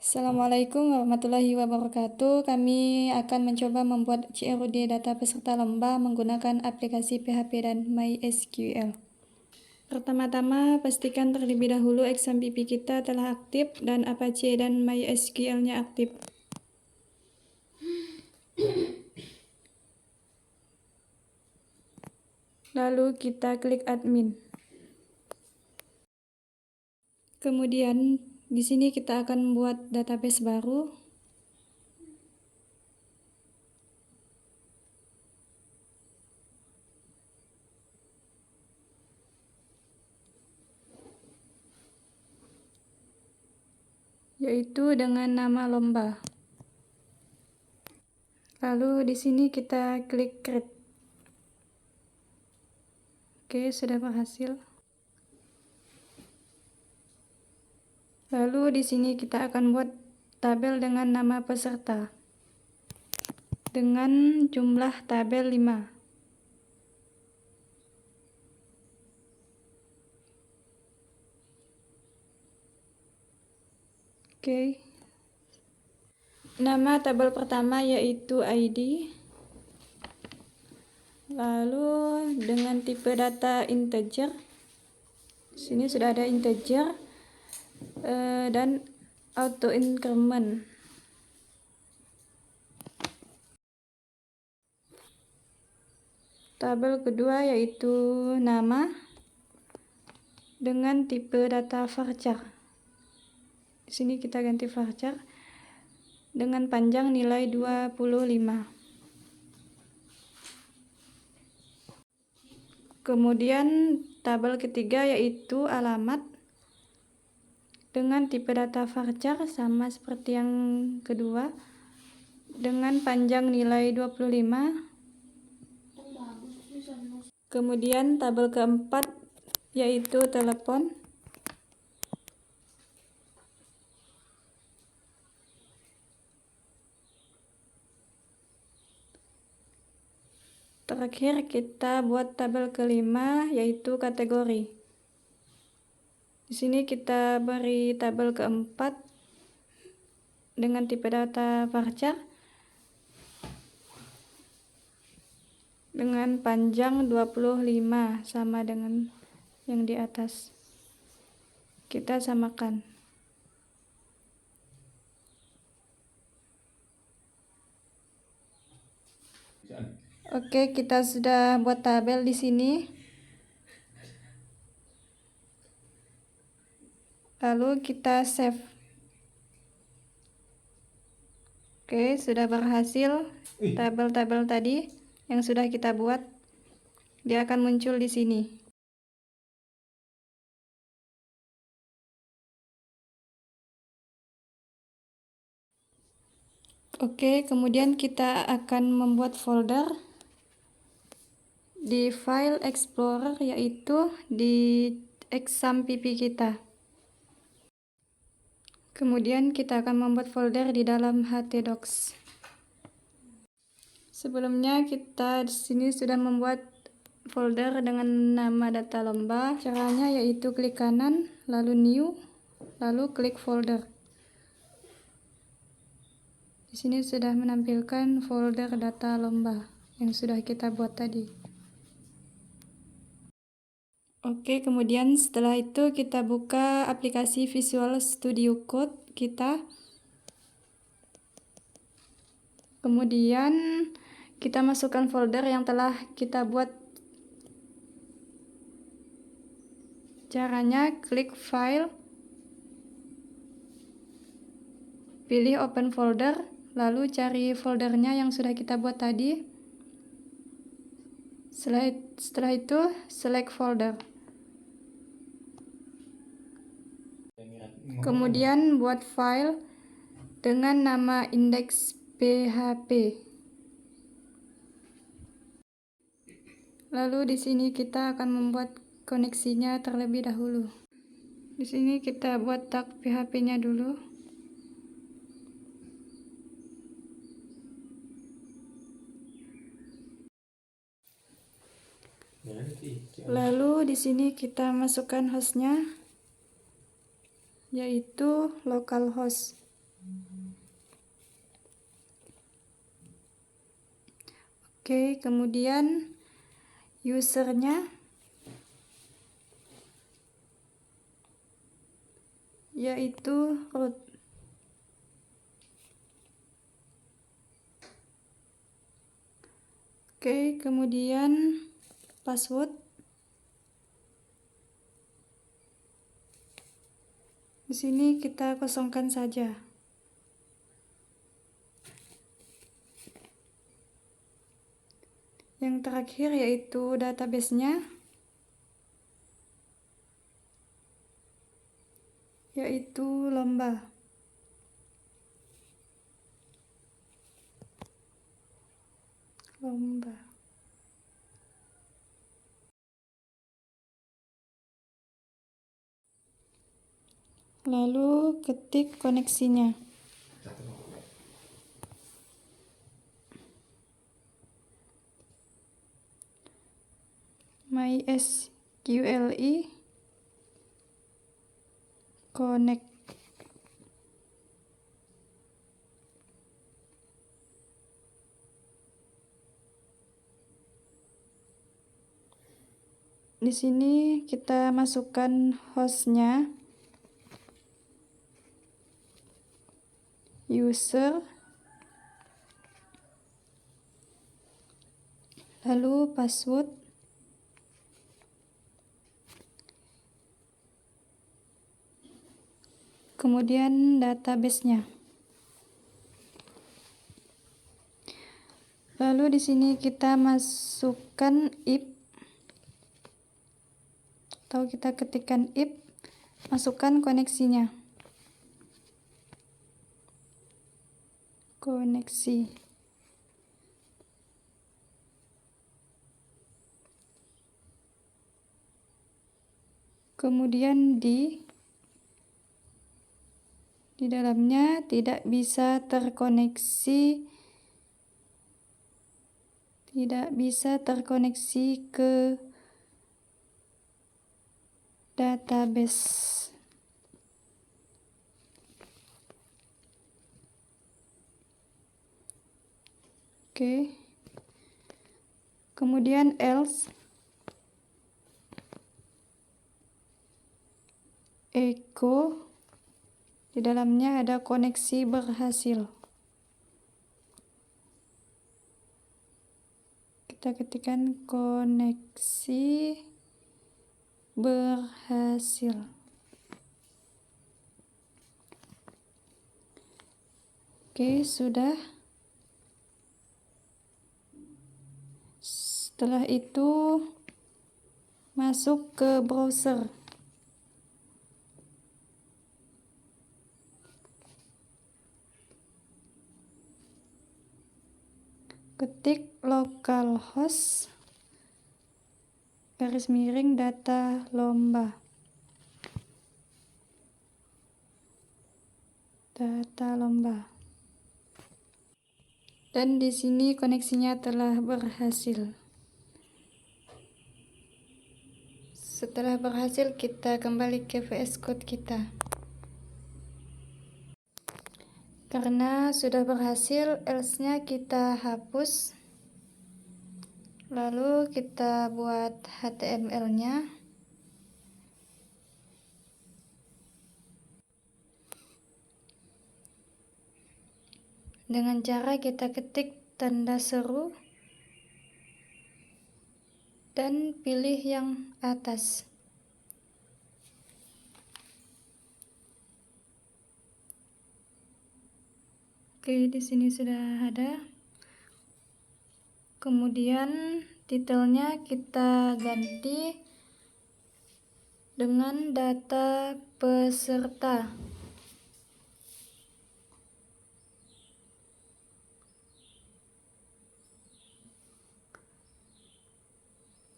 Assalamualaikum warahmatullahi wabarakatuh. Kami akan mencoba membuat CRUD data peserta lomba menggunakan aplikasi PHP dan MySQL. Pertama-tama, pastikan terlebih dahulu XAMPP kita telah aktif dan Apache dan MySQL-nya aktif. Lalu kita klik admin. Kemudian di sini kita akan membuat database baru. Yaitu dengan nama lomba. Lalu di sini kita klik create. Oke, sudah berhasil. Lalu di sini kita akan buat tabel dengan nama peserta dengan jumlah tabel 5. Oke. Nama tabel pertama yaitu ID. Lalu dengan tipe data integer. Sini sudah ada integer dan auto increment. Tabel kedua yaitu nama dengan tipe data varchar. Di sini kita ganti varchar dengan panjang nilai 25. Kemudian tabel ketiga yaitu alamat dengan tipe data varchar sama seperti yang kedua dengan panjang nilai 25. Kemudian tabel keempat yaitu telepon terakhir kita buat tabel kelima yaitu kategori. Di sini kita beri tabel keempat dengan tipe data varchar dengan panjang 25 sama dengan yang di atas. Kita samakan. Oke, kita sudah buat tabel di sini. Lalu kita save. Oke, sudah berhasil tabel-tabel tadi yang sudah kita buat. Dia akan muncul di sini. Oke, kemudian kita akan membuat folder di file explorer yaitu di XAMPP kita. Kemudian kita akan membuat folder di dalam htdocs. Sebelumnya kita di sini sudah membuat folder dengan nama data lomba. Caranya yaitu klik kanan, lalu new, lalu klik folder. Di sini sudah menampilkan folder data lomba yang sudah kita buat tadi. Oke, kemudian setelah itu kita buka aplikasi Visual Studio Code kita. Kemudian kita masukkan folder yang telah kita buat. Caranya klik file, pilih open folder, lalu cari foldernya yang sudah kita buat tadi. Setelah itu select folder. Kemudian buat file dengan nama index.php. Lalu di sini kita akan membuat koneksinya terlebih dahulu. Di sini kita buat tag PHP-nya dulu. Lalu di sini kita masukkan hostnya yaitu localhost. Oke, kemudian usernya yaitu root. Oke, kemudian password. Di sini kita kosongkan saja. Yang terakhir yaitu database-nya, yaitu lomba. Lalu ketik koneksinya. MySQLi connect. Di sini kita masukkan hostnya, user, lalu password, kemudian database-nya. Lalu di sini kita masukkan if, atau kita ketikkan if, masukkan koneksinya. Koneksi. Kemudian di dalamnya tidak bisa terkoneksi ke database. Oke. Kemudian else echo, di dalamnya ada koneksi berhasil. Kita ketikkan koneksi berhasil. Oke, sudah. Setelah itu masuk ke browser. Ketik localhost /data lomba. Dan di sini koneksinya telah berhasil. Setelah berhasil, kita kembali ke VS Code kita. Karena sudah berhasil, else-nya kita hapus. Lalu kita buat HTML-nya. Dengan cara kita ketik tanda seru dan pilih yang atas. Oke, di sini sudah ada. Kemudian titelnya kita ganti dengan data peserta.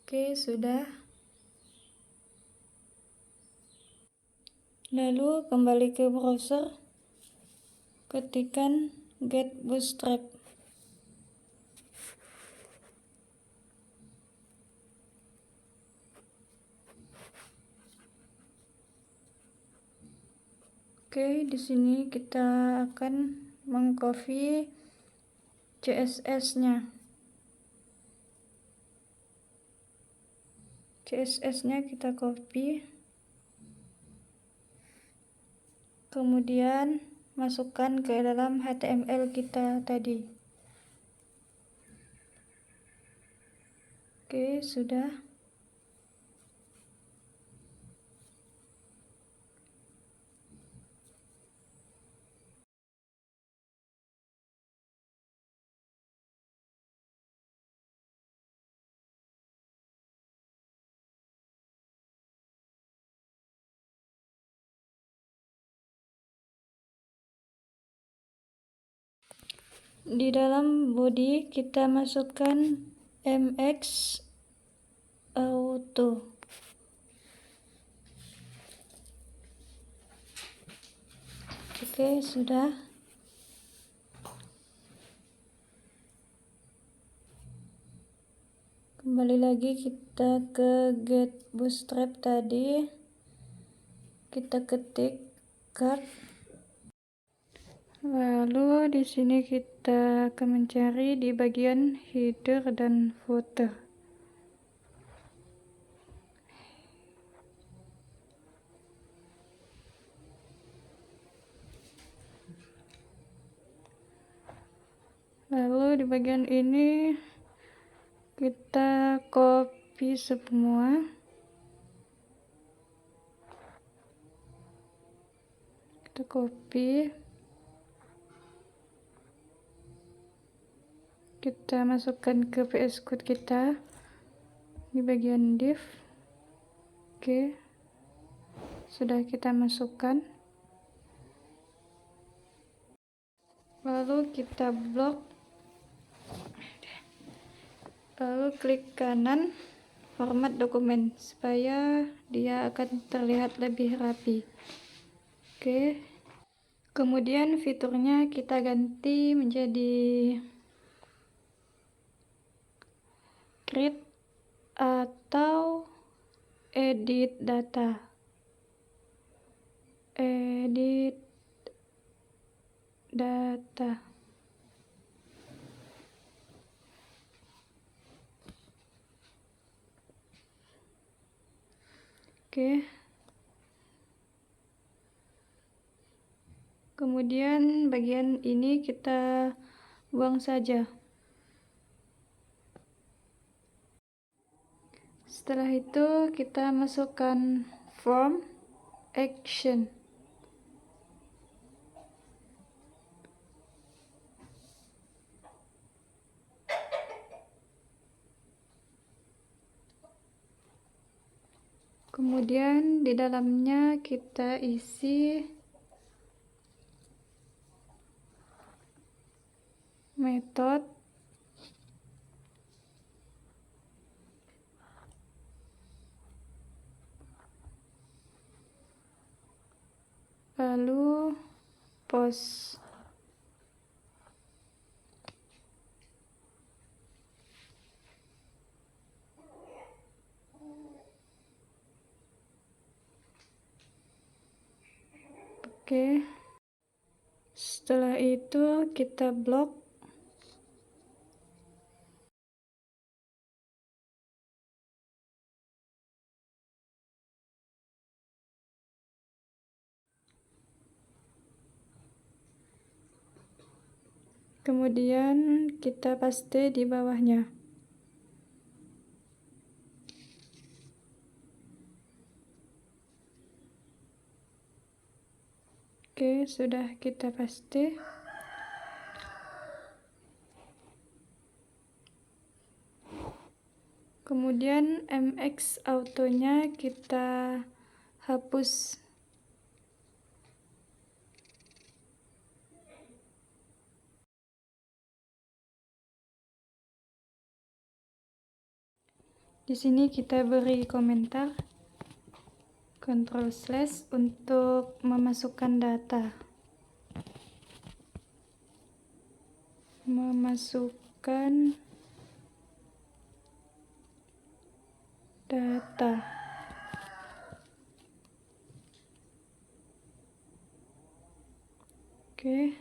Oke, sudah. Lalu kembali ke browser, ketikkan get bootstrap. Oke, di sini kita akan mengcopy CSS-nya. CSS-nya kita copy, kemudian masukkan ke dalam HTML kita tadi. Oke, sudah. Di dalam body kita masukkan MX Auto. Oke, sudah. Kembali lagi kita ke get bootstrap tadi. Kita ketik card. Lalu di sini kita akan mencari di bagian header dan footer. Lalu di bagian ini kita copy semua. Kita copy. Kita masukkan ke VS Code kita di bagian div. Oke, sudah kita masukkan. Lalu kita blok, lalu klik kanan format dokumen supaya dia akan terlihat lebih rapi. Oke, kemudian fiturnya kita ganti menjadi create atau edit data. Edit data. Oke. Kemudian bagian ini kita buang saja. Setelah itu kita masukkan form action. Kemudian di dalamnya kita isi metode lalu post. Oke. Setelah itu kita blok. Kemudian kita paste di bawahnya. Oke, sudah kita paste. Kemudian MX Auto-nya kita hapus. Di sini kita beri komentar. Ctrl / untuk memasukkan data. Memasukkan data. Oke.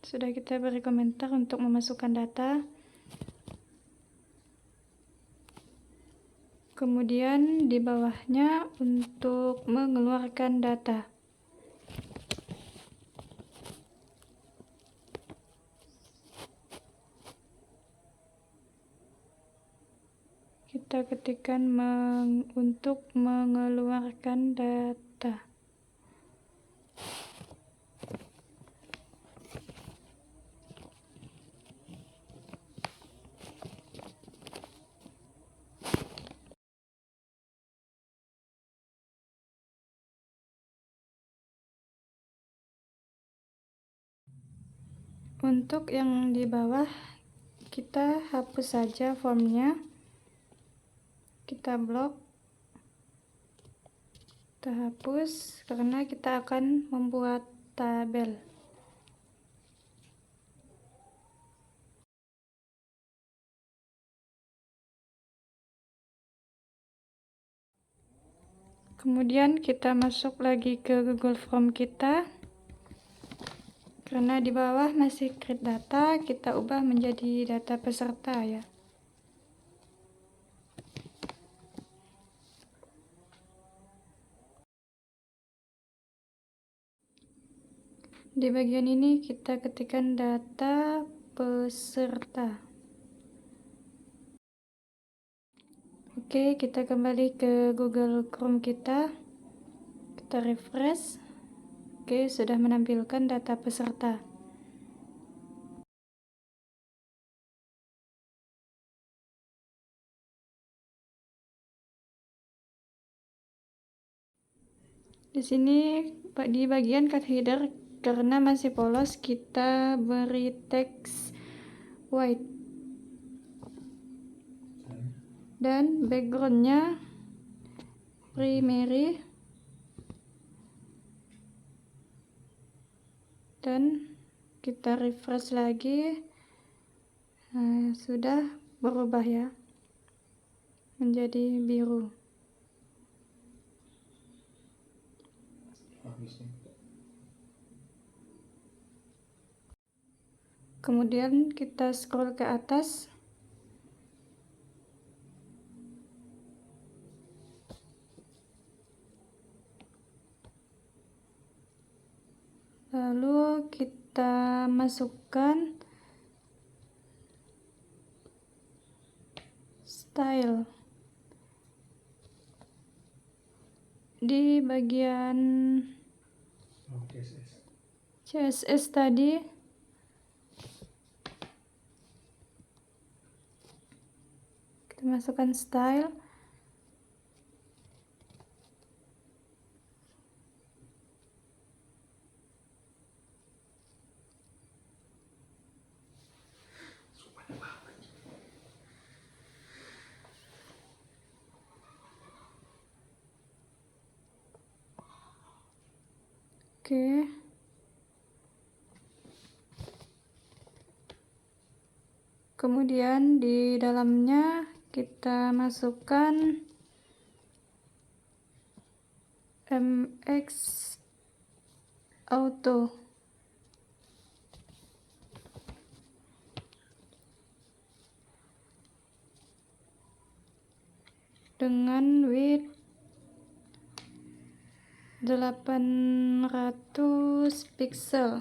Sudah kita beri komentar untuk memasukkan data. Kemudian di bawahnya untuk mengeluarkan data. Kita ketikkan untuk mengeluarkan data. Untuk yang di bawah, kita hapus saja formnya. Kita blok, kita hapus karena kita akan membuat tabel. Kemudian kita masuk lagi ke Google Form kita. Karena di bawah masih create data, kita ubah menjadi data peserta ya. Di bagian ini kita ketikkan data peserta. Oke, kita kembali ke Google Chrome kita. Kita refresh. Oke, sudah menampilkan data peserta. Di sini di bagian cut header, karena masih polos, kita beri teks white dan backgroundnya primary dan kita refresh lagi. Nah, sudah berubah ya menjadi biru. Kemudian kita scroll ke atas. Lalu kita masukkan style di bagian CSS tadi. Kita masukkan style. Oke. Kemudian di dalamnya kita masukkan MX Auto. Dengan width 800 pixel.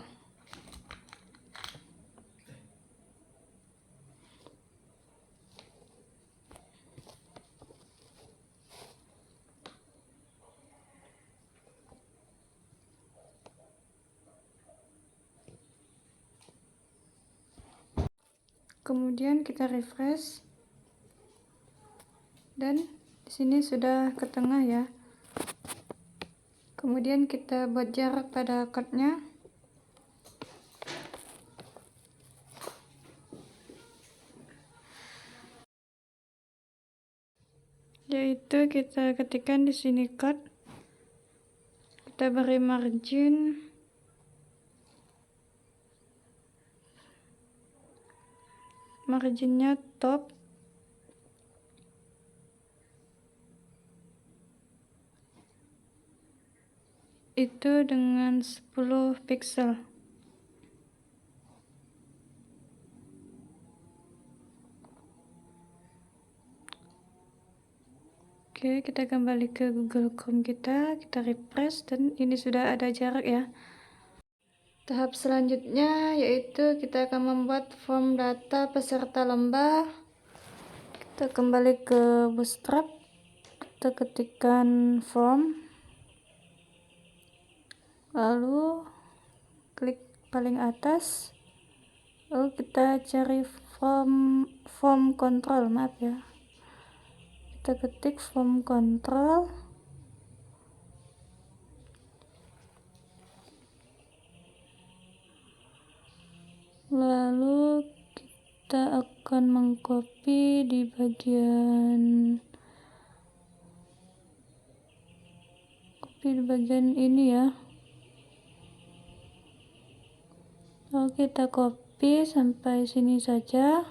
Kemudian kita refresh dan di sini sudah ke tengah ya. Kemudian kita buat jarak pada code-nya. Yaitu kita ketikkan di sini code. Kita beri margin. Marginnya top. Itu dengan 10 pixel. Oke, kita kembali ke Google Chrome kita refresh dan ini sudah ada jarak ya. Tahap selanjutnya yaitu kita akan membuat form data peserta lomba. Kita kembali ke Bootstrap, kita ketikkan form, lalu klik paling atas, lalu kita cari form control, maaf ya. Kita ketik form control, lalu kita akan mengcopy di bagian ini ya. Lalu kita copy sampai sini saja,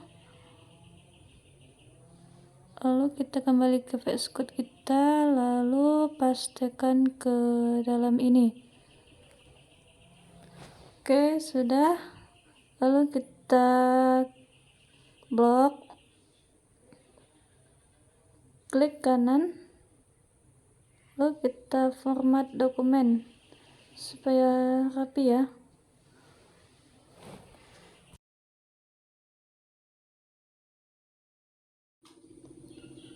lalu kita kembali ke VS Code kita, lalu pastekan ke dalam ini. Oke, sudah. Lalu kita blok, klik kanan, lalu kita format dokumen supaya rapi ya.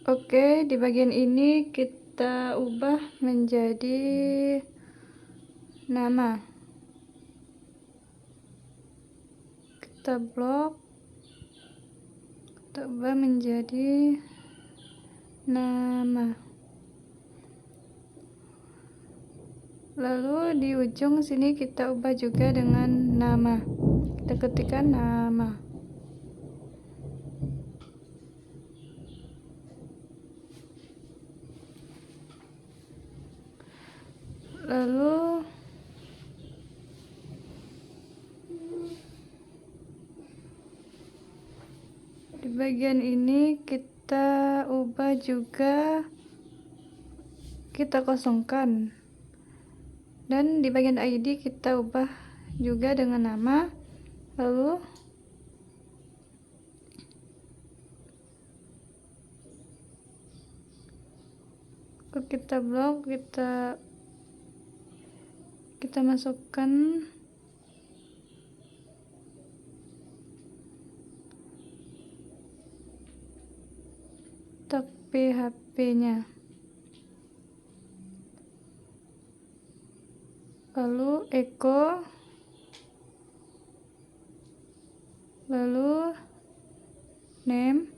Oke, di bagian ini kita ubah menjadi nama. Kita blok, kita ubah menjadi nama. Lalu di ujung sini kita ubah juga dengan nama. Kita ketikkan nama. Lalu di bagian ini kita ubah juga, kita kosongkan, dan di bagian ID kita ubah juga dengan nama. Lalu kita blok, kita masukkan tag PHP-nya, lalu echo, lalu name,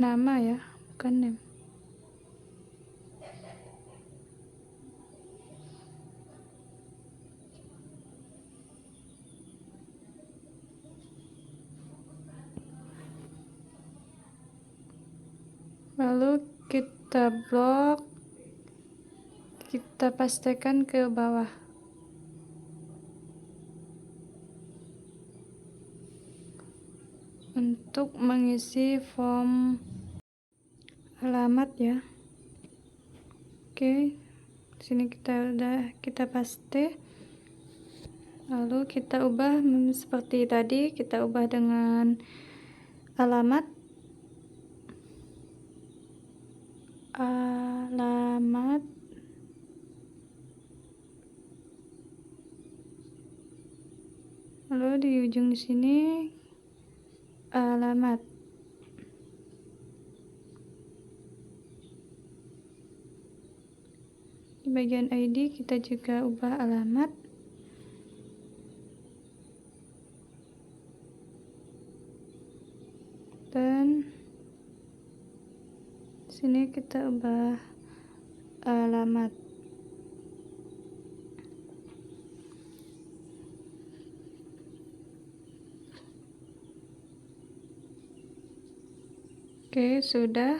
nama ya, bukan name. Lalu kita blok, kita pastekan ke bawah. Untuk mengisi form alamat ya. Oke, sini kita paste. Lalu kita ubah seperti tadi, kita ubah dengan alamat. Lalu di ujung sini alamat. Di bagian ID kita juga ubah alamat. Dan sini kita ubah alamat. Oke, sudah.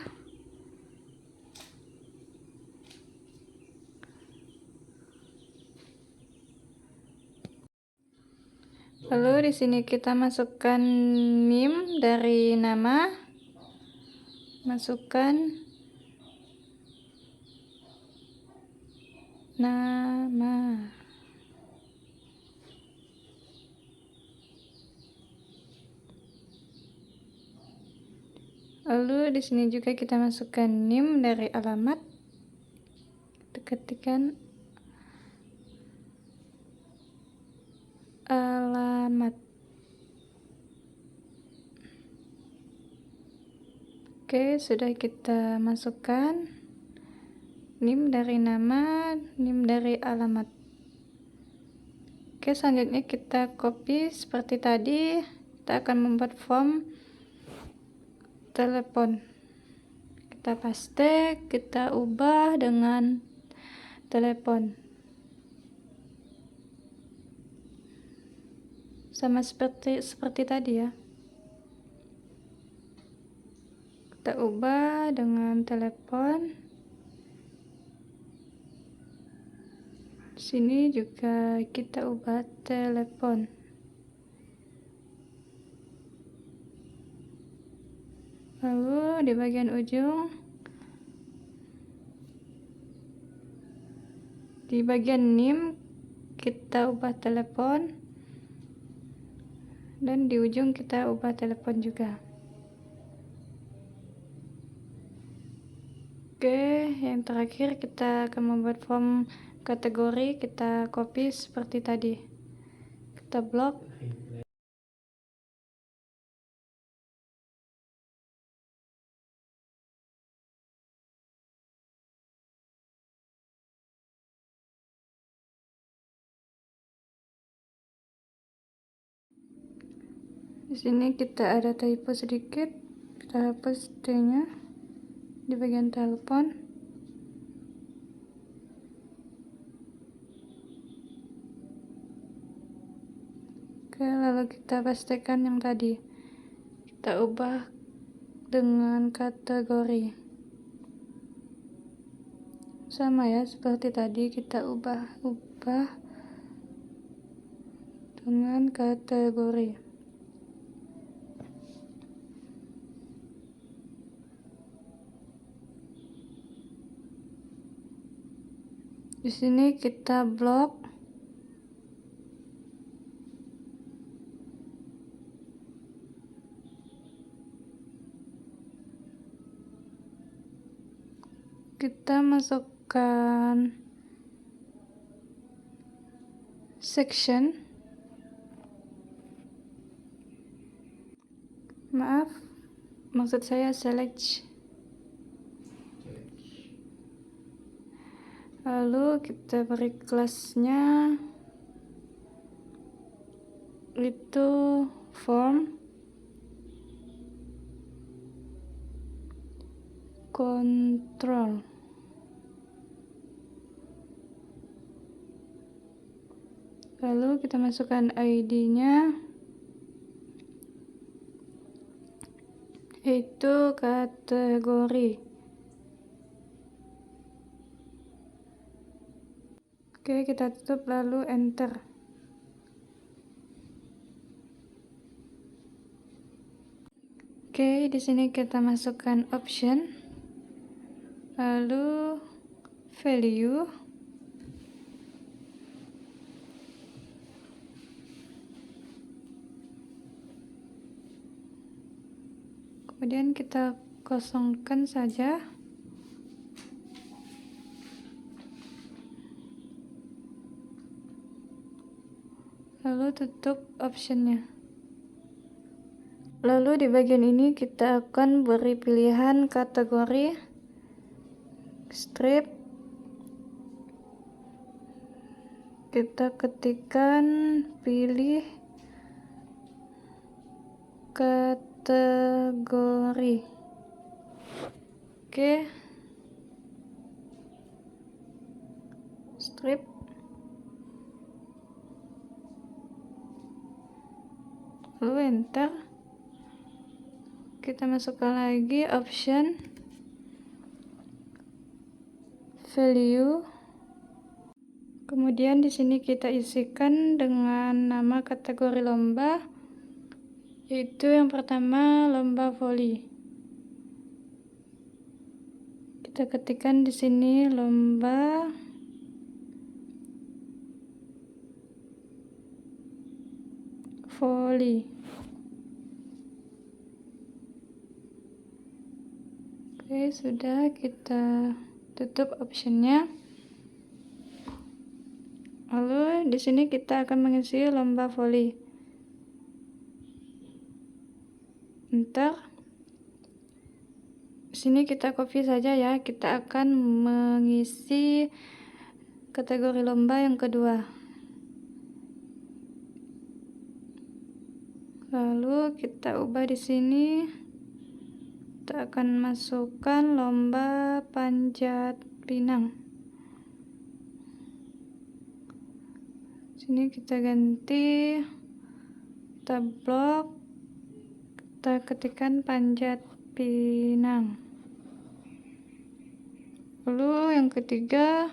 Lalu di sini kita masukkan NIM dari nama, masukkan nama. Lalu di sini juga kita masukkan NIM dari alamat. Kita ketikkan alamat. Oke, sudah kita masukkan NIM dari nama, NIM dari alamat. Oke, selanjutnya kita copy seperti tadi. Kita akan membuat form telepon. Kita paste, kita ubah dengan telepon. Sama seperti tadi ya. Kita ubah dengan telepon. Di sini juga kita ubah telepon. Lalu di bagian ujung, di bagian NIM kita ubah telepon, dan di ujung kita ubah telepon juga. Oke, yang terakhir kita akan membuat form kategori. Kita copy seperti tadi. Kita blok. Di sini kita ada typo sedikit. Kita hapus T-nya di bagian telepon. Oke, lalu kita pastikan yang tadi. Kita ubah dengan kategori. Sama ya, seperti tadi kita ubah dengan kategori. Di sini kita blok. Kita masukkan section. Maaf, maksud saya select. Lalu kita beri kelasnya itu form control. Lalu kita masukkan ID-nya, itu kategori. Oke, kita tutup lalu enter. Oke, di sini kita masukkan option, lalu value, kemudian kita kosongkan saja. Lalu tutup optionnya. Lalu di bagian ini kita akan beri pilihan kategori strip. Kita ketikkan pilih kategori. Oke, strip. Lalu enter. Kita masukkan lagi option, value. Kemudian di sini kita isikan dengan nama kategori lomba, yaitu yang pertama lomba voli. Kita ketikkan di sini lomba voli. Oke, sudah, kita tutup optionnya. Lalu di sini kita akan mengisi lomba voli. Enter. Di sini kita copy saja ya. Kita akan mengisi kategori lomba yang kedua. Lalu kita ubah di sini. Kita akan masukkan lomba panjat pinang. Sini kita ganti, kita blok, kita ketikkan panjat pinang. Lalu yang ketiga,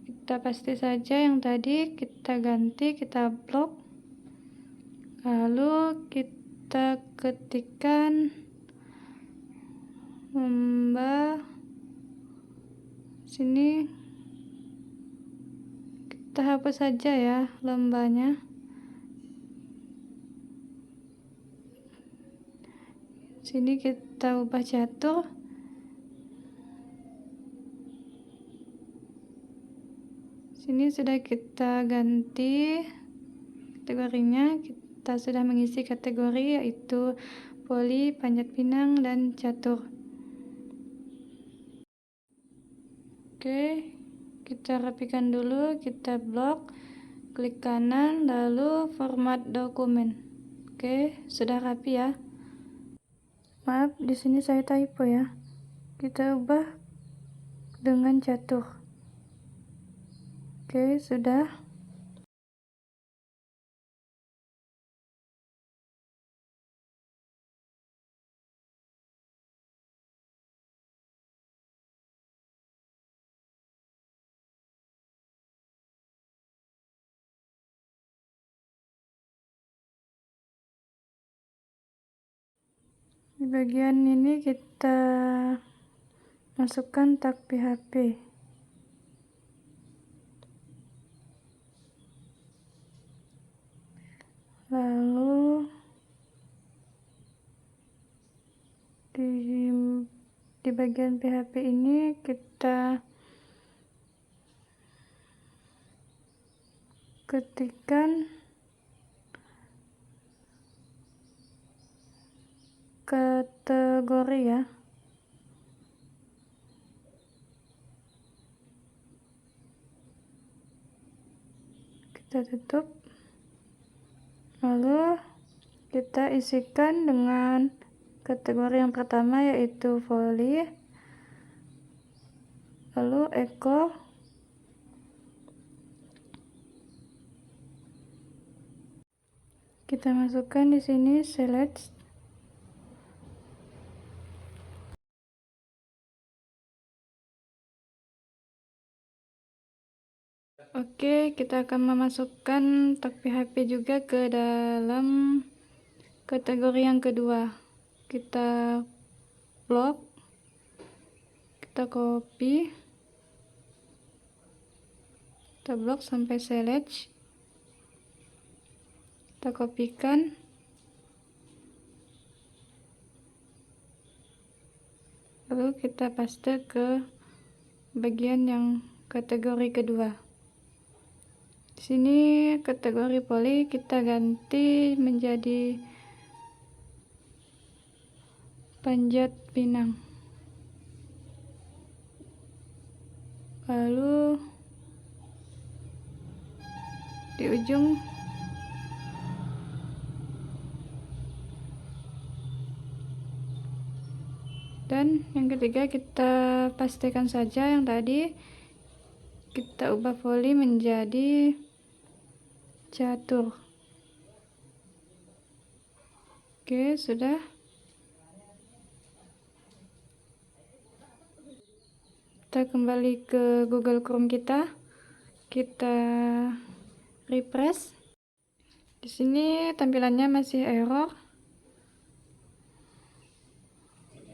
kita pasti saja yang tadi kita ganti, kita blok, lalu kita ketikkan lomba. Sini kita hapus saja ya lombanya. Sini kita ubah catur. Sini sudah kita ganti kategorinya. Kita sudah mengisi kategori yaitu voli, panjat pinang, dan catur. Oke, kita rapikan dulu. Kita blok, klik kanan, lalu format dokumen. Oke, sudah rapi ya. Maaf, di sini saya typo ya. Kita ubah dengan catur. Oke, sudah. Di bagian ini kita masukkan tag PHP. Lalu di bagian PHP ini kita ketikkan kategori ya. Kita tutup. Lalu kita isikan dengan kategori yang pertama yaitu voli. Lalu ekor. Kita masukkan di sini select. Oke, kita akan memasukkan tag PHP juga ke dalam kategori yang kedua. Kita blok, kita copy, kita blok sampai select, kita kopikan, lalu kita paste ke bagian yang kategori kedua. Di sini kategori voli kita ganti menjadi panjat pinang. Lalu di ujung dan yang ketiga kita pastikan saja yang tadi kita ubah voli menjadi catur. Oke, sudah. Kita kembali ke Google Chrome kita refresh. Di sini tampilannya masih error.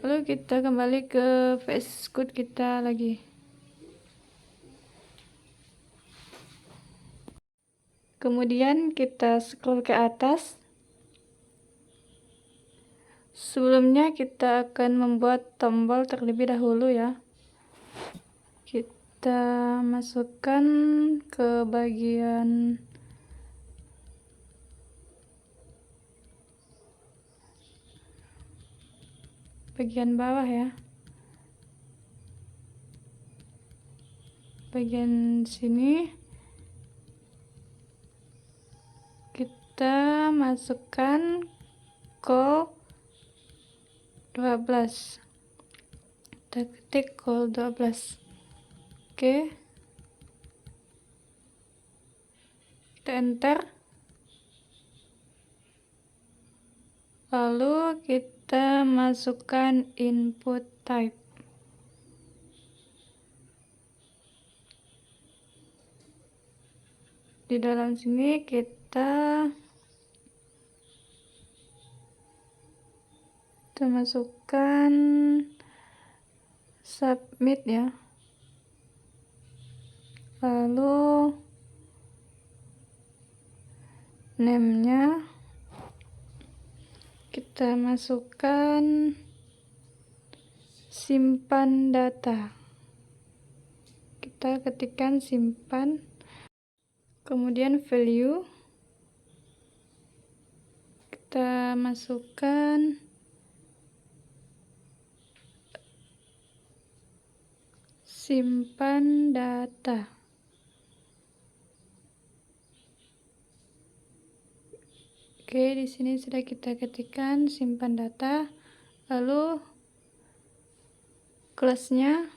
Lalu kita kembali ke VS Code kita lagi. Kemudian kita scroll ke atas Sebelumnya kita akan membuat tombol terlebih dahulu ya. Kita masukkan ke bagian bawah ya. Bagian sini kita masukkan call 12. Kita ketik call 12. Oke. Kita enter. Lalu kita masukkan input type. Di dalam sini kita masukkan submit ya. Lalu name-nya kita masukkan simpan data. Kita ketikkan simpan, kemudian value kita masukkan simpan data. Oke, di sini sudah kita ketikkan simpan data. Lalu kelasnya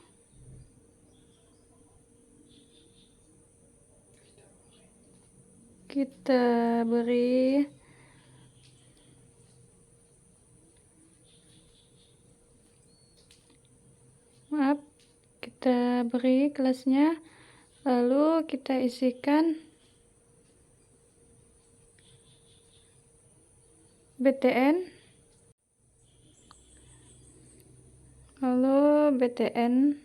kita beri kelasnya, lalu kita isikan btn, lalu btn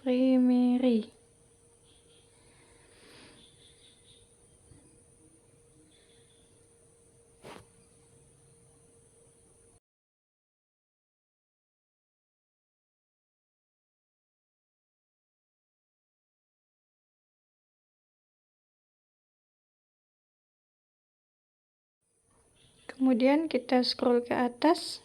primary. Kemudian kita scroll ke atas.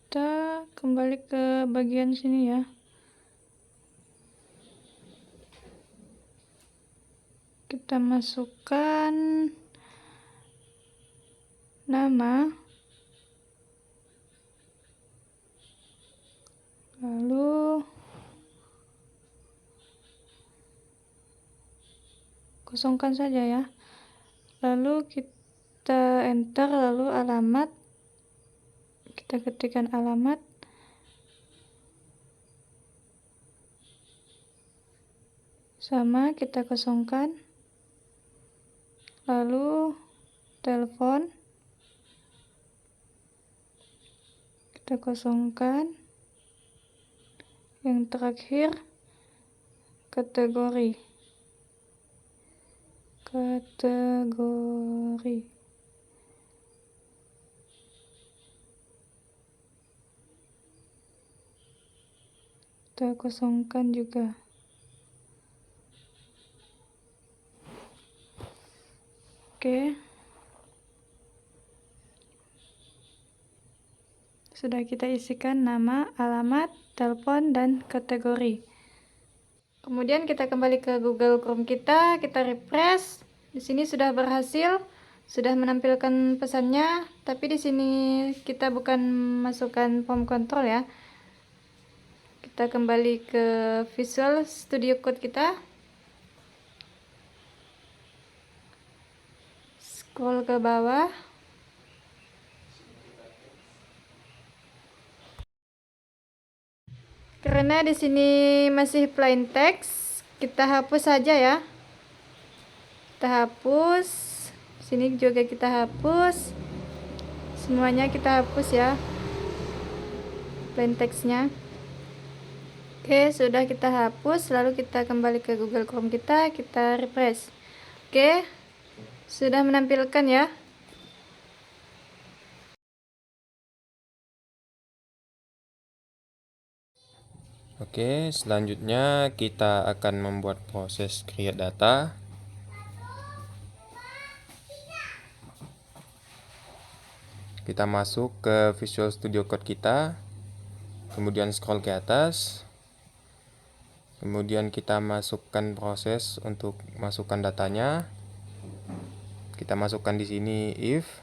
Kita kembali ke bagian sini ya. Kita masukkan nama, lalu kosongkan saja ya. Lalu kita enter, lalu alamat, kita ketikkan alamat, sama kita kosongkan, lalu telepon kita kosongkan, yang terakhir kategori. Kita kosongkan juga. Oke. Sudah kita isikan nama, alamat, telepon, dan kategori. Kemudian kita kembali ke Google Chrome kita refresh. Di sini sudah berhasil, sudah menampilkan pesannya, tapi di sini kita bukan masukkan form control ya. Kita kembali ke Visual Studio Code kita. Scroll ke bawah. Karena di sini masih plain text, kita hapus saja ya. Kita hapus. Sini juga kita hapus. Semuanya kita hapus ya. Plain textnya. Oke, sudah kita hapus, lalu kita kembali ke Google Chrome kita refresh. Oke, sudah menampilkan ya. Oke, selanjutnya kita akan membuat proses create data. Kita masuk ke Visual Studio Code kita, kemudian scroll ke atas, kemudian kita masukkan proses untuk masukkan datanya. Kita masukkan di sini if,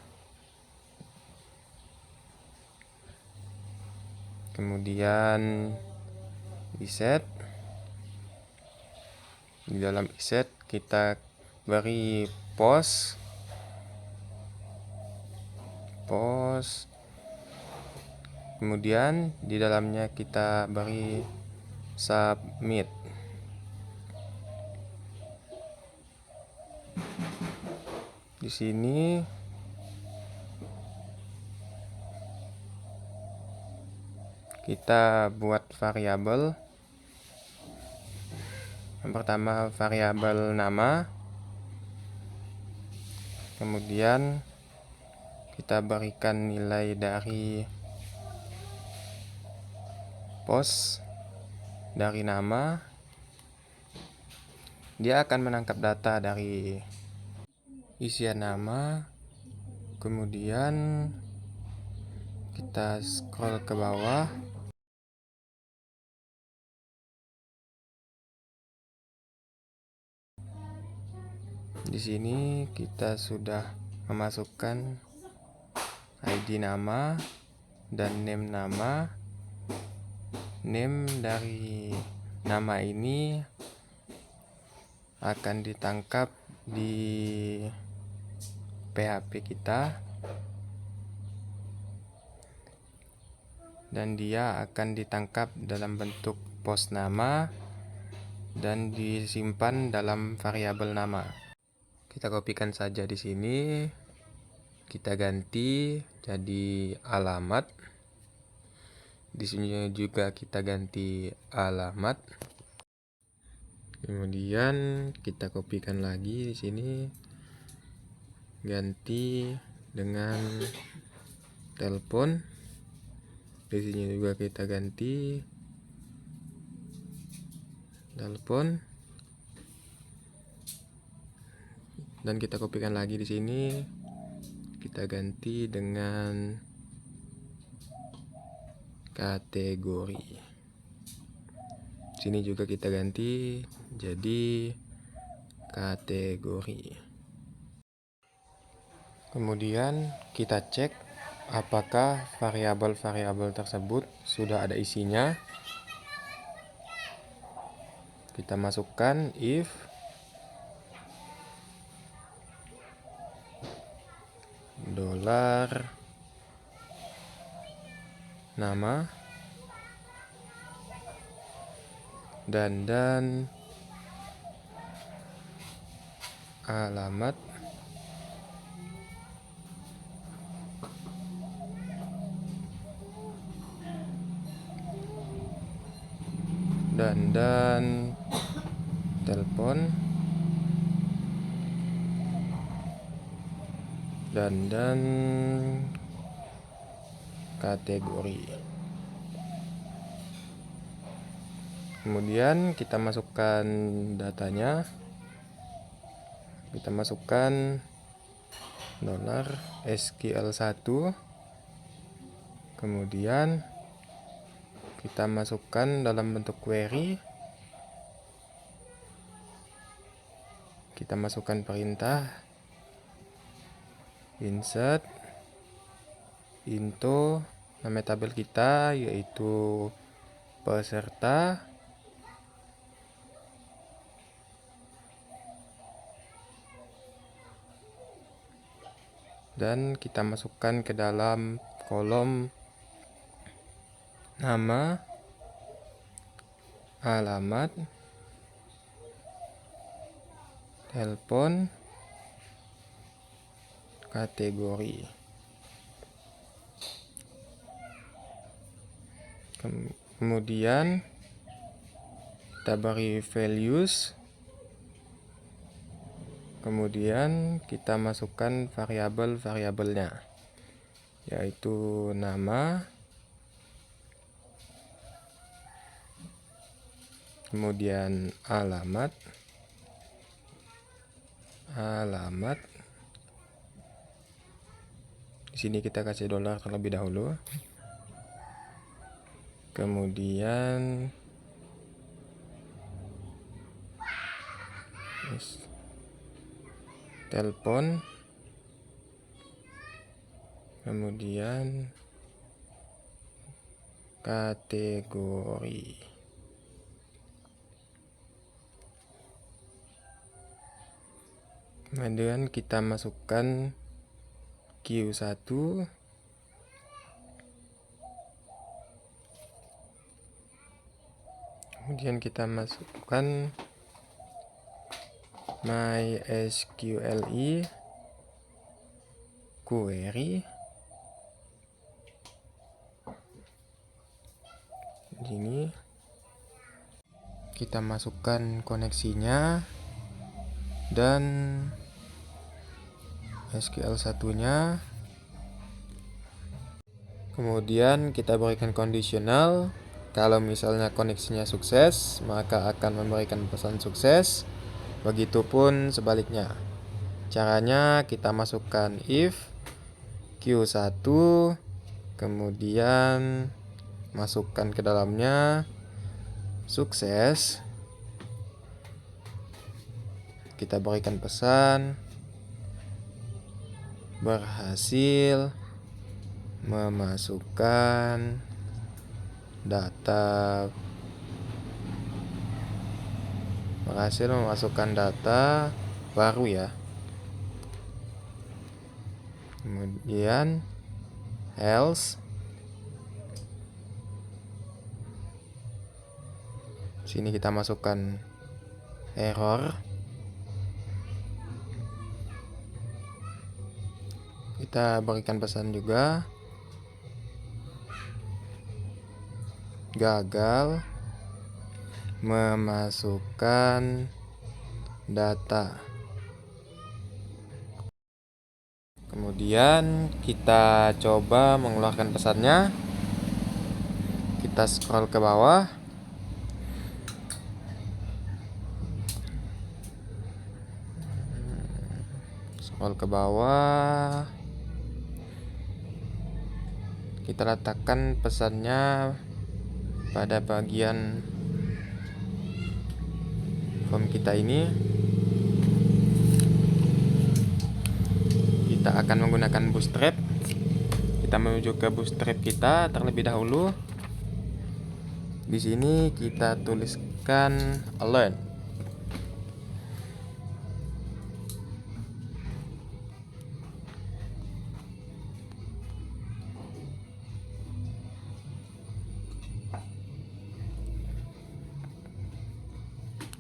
kemudian reset. Di dalam reset kita beri post, kemudian di dalamnya kita beri submit. Di sini kita buat variabel. Yang pertama variabel nama, kemudian kita berikan nilai dari post dari nama. Dia akan menangkap data dari isian nama, kemudian kita scroll ke bawah. Di sini kita sudah memasukkan ID nama dan name nama. Name dari nama ini akan ditangkap di PHP kita, dan dia akan ditangkap dalam bentuk post nama dan disimpan dalam variabel nama. Kita kopikan saja di sini, kita ganti jadi alamat. Di sini juga kita ganti alamat. Kemudian kita kopikan lagi di sini, ganti dengan telepon. Di sini juga kita ganti telepon, dan kita kopikan lagi di sini, kita ganti dengan kategori. Sini juga kita ganti jadi kategori. Kemudian kita cek apakah variabel-variabel tersebut sudah ada isinya. Kita masukkan if $ nama dan alamat dan telepon dan kategori. Kemudian kita masukkan datanya. Kita masukkan $SQL1. Kemudian kita masukkan dalam bentuk query. Kita masukkan perintah insert into nama tabel kita, yaitu peserta. Dan kita masukkan ke dalam kolom nama, alamat, telepon, kategori. Kemudian kita beri values, kemudian kita masukkan variabel-variabelnya, yaitu nama, kemudian alamat, di sini kita kasih dolar terlebih dahulu, kemudian telepon, kemudian kategori. Kemudian kita masukkan Q1, kemudian kita masukkan MySQL query. Di sini kita masukkan koneksinya dan SQL satunya. Kemudian kita berikan kondisional. Kalau misalnya koneksinya sukses, maka akan memberikan pesan sukses. Begitupun sebaliknya. Caranya kita masukkan if Q1, kemudian masukkan ke dalamnya sukses. Kita berikan pesan berhasil memasukkan data baru ya. Kemudian else, sini kita masukkan error. Kita berikan pesan juga gagal memasukkan data. Kemudian kita coba mengeluarkan pesannya. Kita scroll ke bawah. Kita letakkan pesannya pada bagian form kita ini. Kita akan menggunakan bootstrap. Kita menuju ke bootstrap kita terlebih dahulu. Di sini kita tuliskan alert.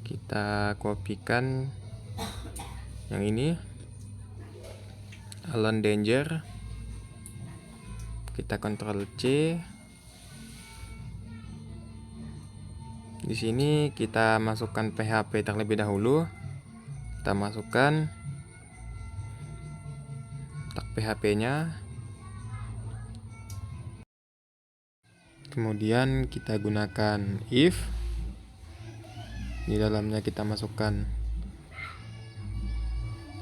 Kita kopikan yang ini, alert danger. Kita Ctrl C. Di sini kita masukkan PHP terlebih dahulu. Kita masukkan tag PHP-nya. Kemudian kita gunakan if. Di dalamnya kita masukkan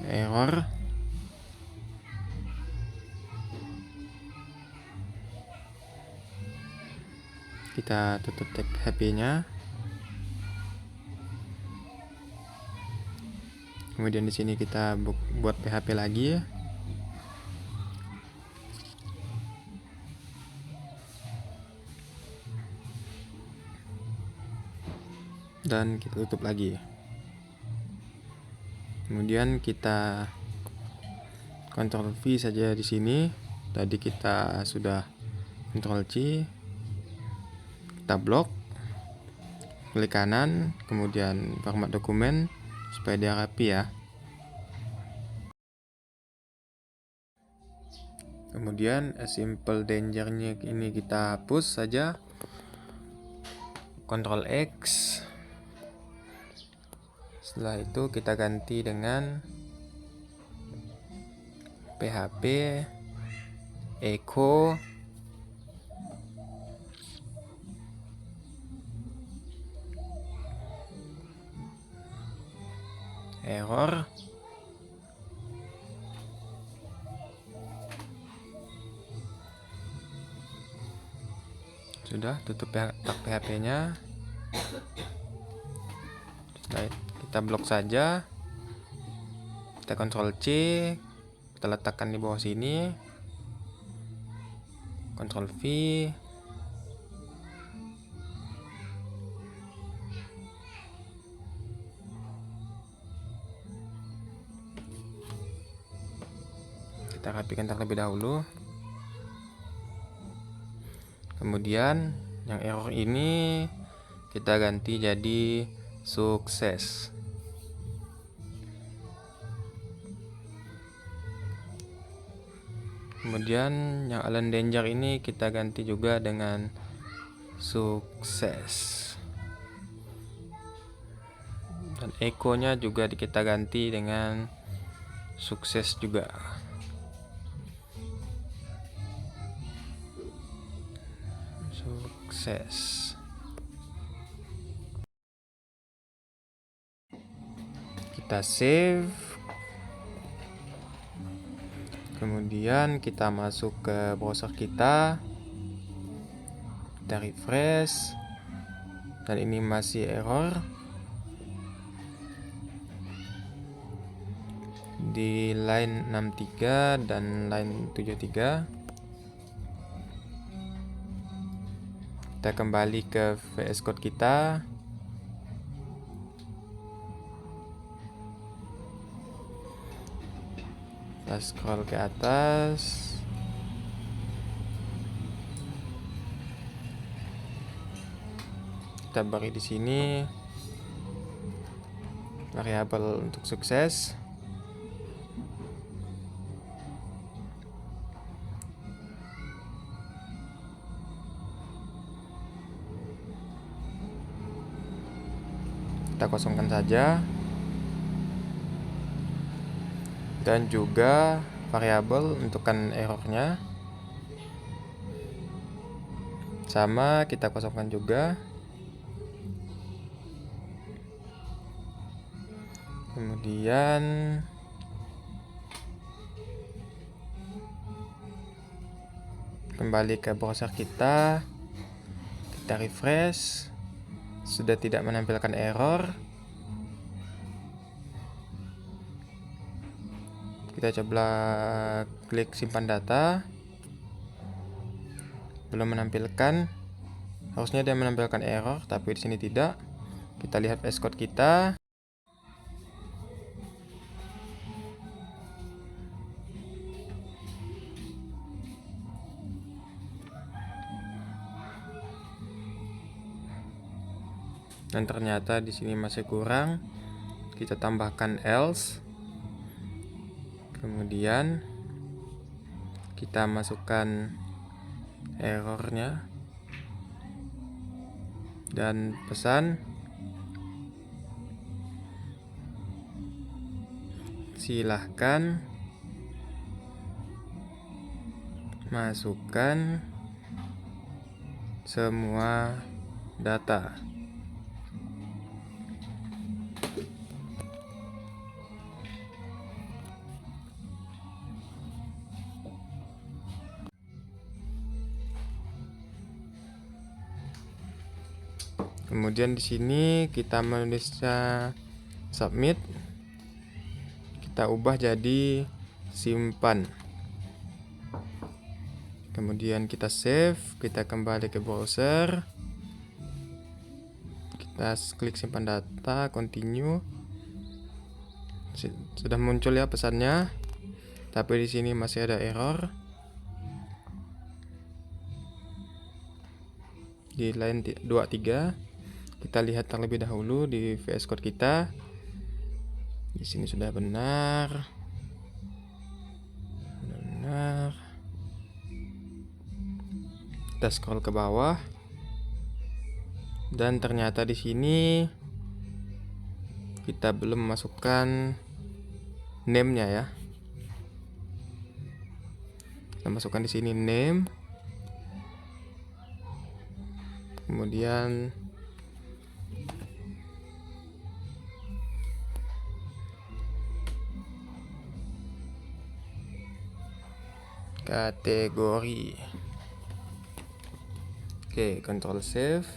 error. Kita tutup tag PHP-nya. Kemudian di sini kita buat PHP lagi. Dan kita tutup lagi. Kemudian kita Ctrl V saja di sini. Tadi kita sudah Ctrl C. Kita blok, klik kanan, kemudian format dokumen supaya dia rapi ya. Kemudian simple danger-nya ini kita hapus saja. Ctrl X. Setelah itu kita ganti dengan PHP echo error. Sudah, tutup tag PHP-nya. Setelah kita blok saja. Kita Ctrl C, kita letakkan di bawah sini. Ctrl V. Kita rapikan terlebih dahulu. Kemudian yang error ini kita ganti jadi sukses. Kemudian yang Allen Danger ini kita ganti juga dengan sukses. Dan echo-nya juga kita ganti dengan sukses juga. Sukses. Kita save. Kemudian kita masuk ke browser kita. Kita refresh. Dan ini masih error. Di line 63 dan line 73. Kita kembali ke VS Code kita. Kita scroll ke atas. Kita beri di sini variabel untuk sukses. Kita kosongkan saja. Dan juga variabel untukkan errornya sama kita kosongkan juga. Kemudian kembali ke browser kita. Kita refresh. Sudah tidak menampilkan error. Kita coba klik simpan data. Belum menampilkan. Harusnya dia menampilkan error, tapi di sini tidak. Kita lihat VS Code kita. Dan ternyata di sini masih kurang. Kita tambahkan else. Kemudian kita masukkan errornya dan pesan silahkan masukkan semua data. Kemudian di sini kita menulisnya submit. Kita ubah jadi simpan. Kemudian kita save, kita kembali ke browser. Kita klik simpan data, continue. Sudah muncul ya pesannya. Tapi di sini masih ada error. Di line 23. Kita lihat terlebih dahulu di VS Code kita. Di sini sudah benar. Benar. Kita scroll ke bawah. Dan ternyata di sini kita belum masukkan name-nya ya. Kita masukkan di sini name. Kemudian kategori. Oke, Ctrl save.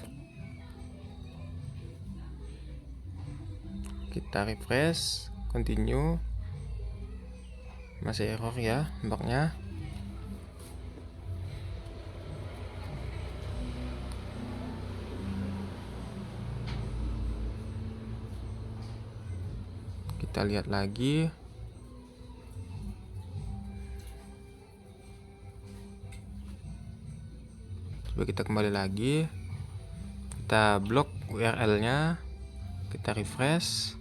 Kita refresh, continue. Masih error ya nampaknya. Kita lihat lagi. Coba kita kembali lagi. Kita blok URL-nya. Kita refresh.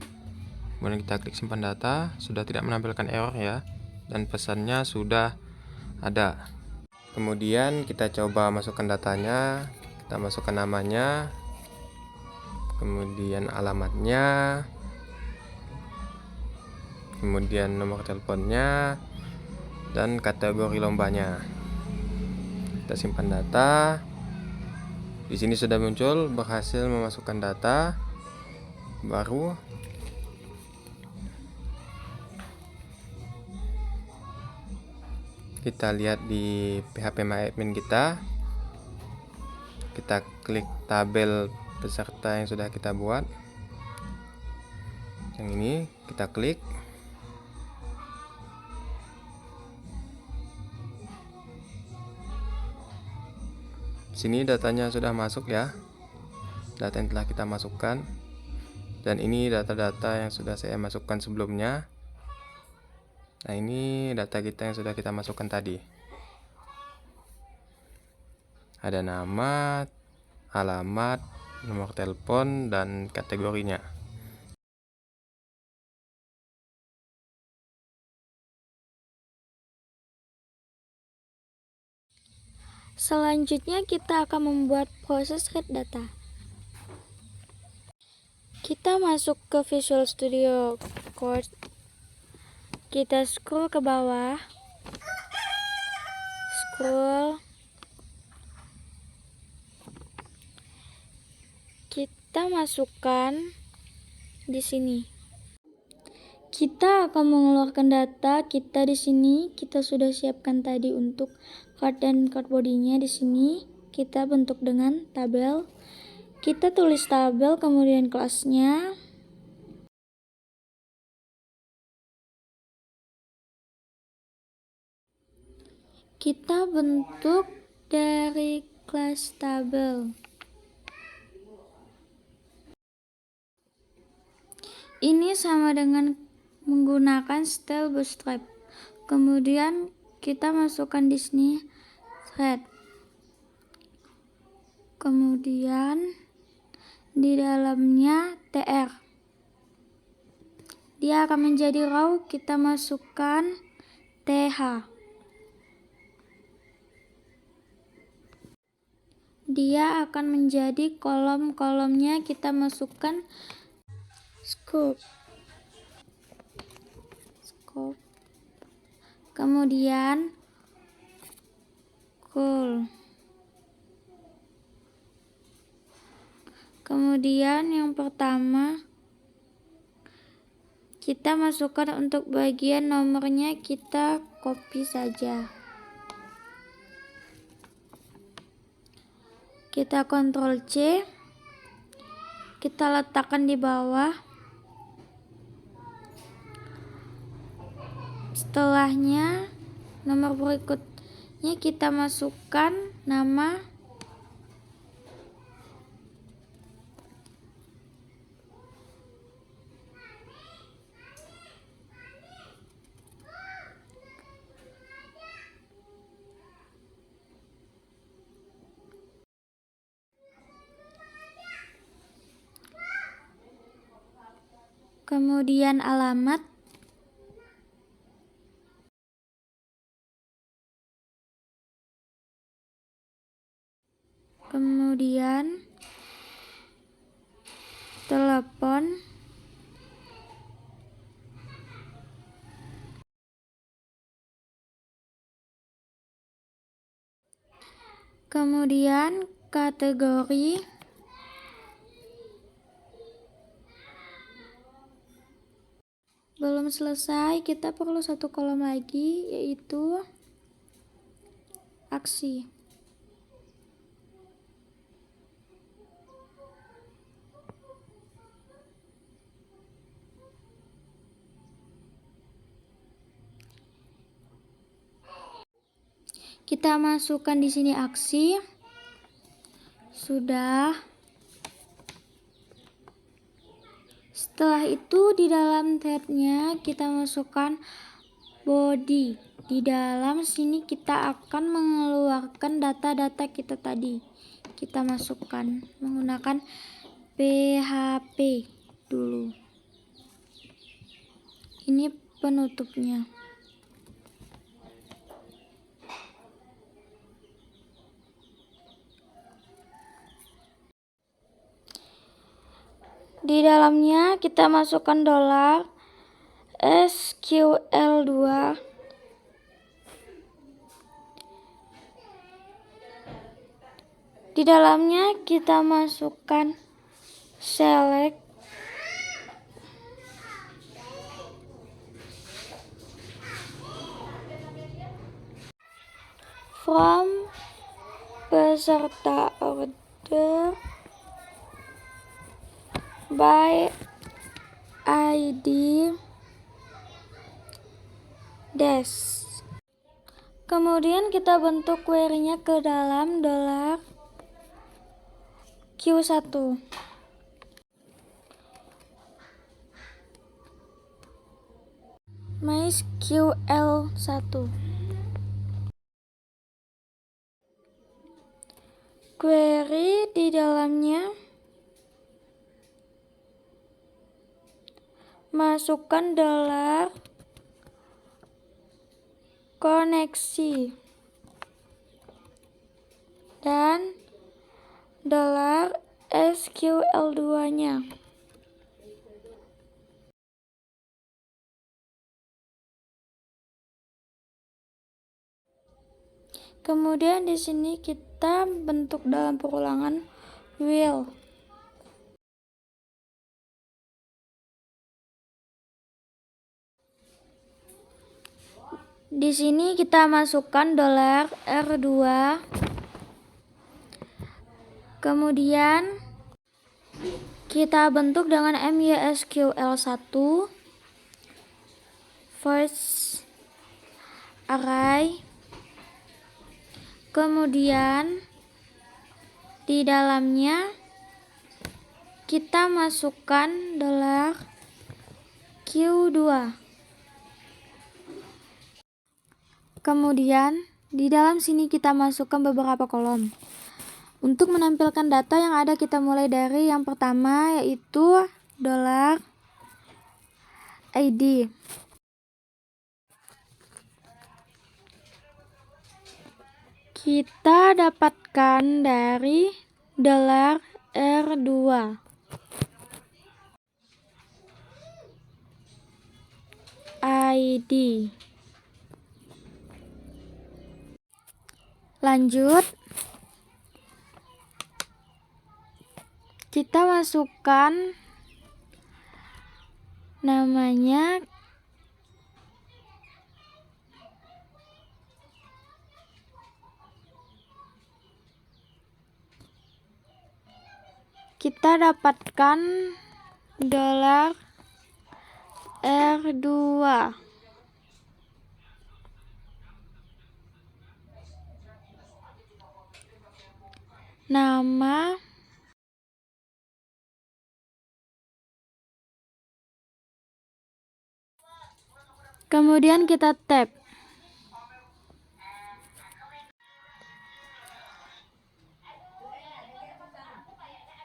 Kemudian kita klik simpan data. Sudah tidak menampilkan error ya. Dan pesannya sudah ada. Kemudian kita coba masukkan datanya. Kita masukkan namanya. Kemudian alamatnya. Kemudian nomor teleponnya dan kategori lombanya. Kita simpan data. Di sini sudah muncul berhasil memasukkan data baru. Kita lihat di PHP My Admin kita. Kita klik tabel peserta yang sudah kita buat. Yang ini kita klik. Sini datanya sudah masuk ya, data yang telah kita masukkan, dan ini data-data yang sudah saya masukkan sebelumnya. Nah, ini data kita yang sudah kita masukkan tadi. Ada nama, alamat, nomor telepon, dan kategorinya. Selanjutnya kita akan membuat proses read data. Kita masuk ke Visual Studio Code. Kita scroll ke bawah. Scroll. Kita masukkan di sini. Kita akan mengeluarkan data kita di sini. Kita sudah siapkan tadi untuk card dan card body-nya di sini. Kita bentuk dengan tabel. Kita tulis tabel, kemudian kelasnya. Kita bentuk dari kelas tabel. Ini sama dengan menggunakan style bootstrap. Kemudian kita masukkan di sini thread. Kemudian di dalamnya tr. Dia akan menjadi raw, kita masukkan th. Dia akan menjadi kolom-kolomnya, kita masukkan scope. Kemudian cool. Kemudian yang pertama kita masukkan untuk bagian nomornya, kita copy saja. Kita Ctrl C. Kita letakkan di bawah. Setelahnya nomor berikutnya kita masukkan nama. Kemudian alamat. Kemudian telepon. Kemudian kategori, belum selesai, kita perlu satu kolom lagi, yaitu aksi. Kita masukkan di sini aksi. Sudah. Setelah itu di dalam tabnya kita masukkan body. Di dalam sini kita akan mengeluarkan data-data kita tadi. Kita masukkan menggunakan PHP dulu. Ini penutupnya. Di dalamnya kita masukkan $SQL2. Di dalamnya kita masukkan select from peserta order by ID dash. Kemudian kita bentuk query-nya ke dalam $Q1. MySQL1. Query di dalamnya masukkan $koneksi dan $SQL2-nya. Kemudian di sini kita bentuk dalam perulangan will. Di sini kita masukkan $R2. Kemudian kita bentuk dengan MySQL1 first array. Kemudian di dalamnya kita masukkan $Q2. Kemudian di dalam sini kita masukkan beberapa kolom. Untuk menampilkan data yang ada, kita mulai dari yang pertama, yaitu $ID. Kita dapatkan dari $R2. ID. Lanjut, kita masukkan namanya. Kita dapatkan $R2. Nama. Kemudian kita tab.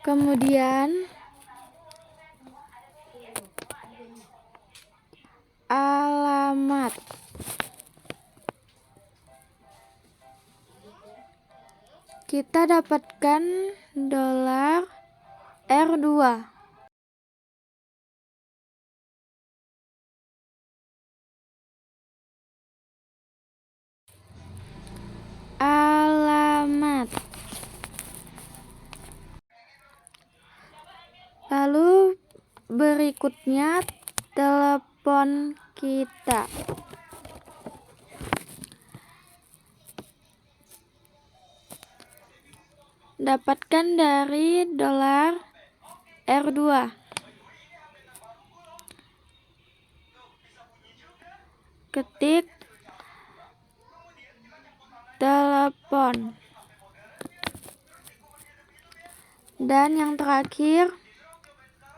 Kemudian alamat. Kita dapatkan $R2. Alamat. Berikutnya, telepon kita. Dapatkan dari $R2. Ketik telepon. Dan yang terakhir,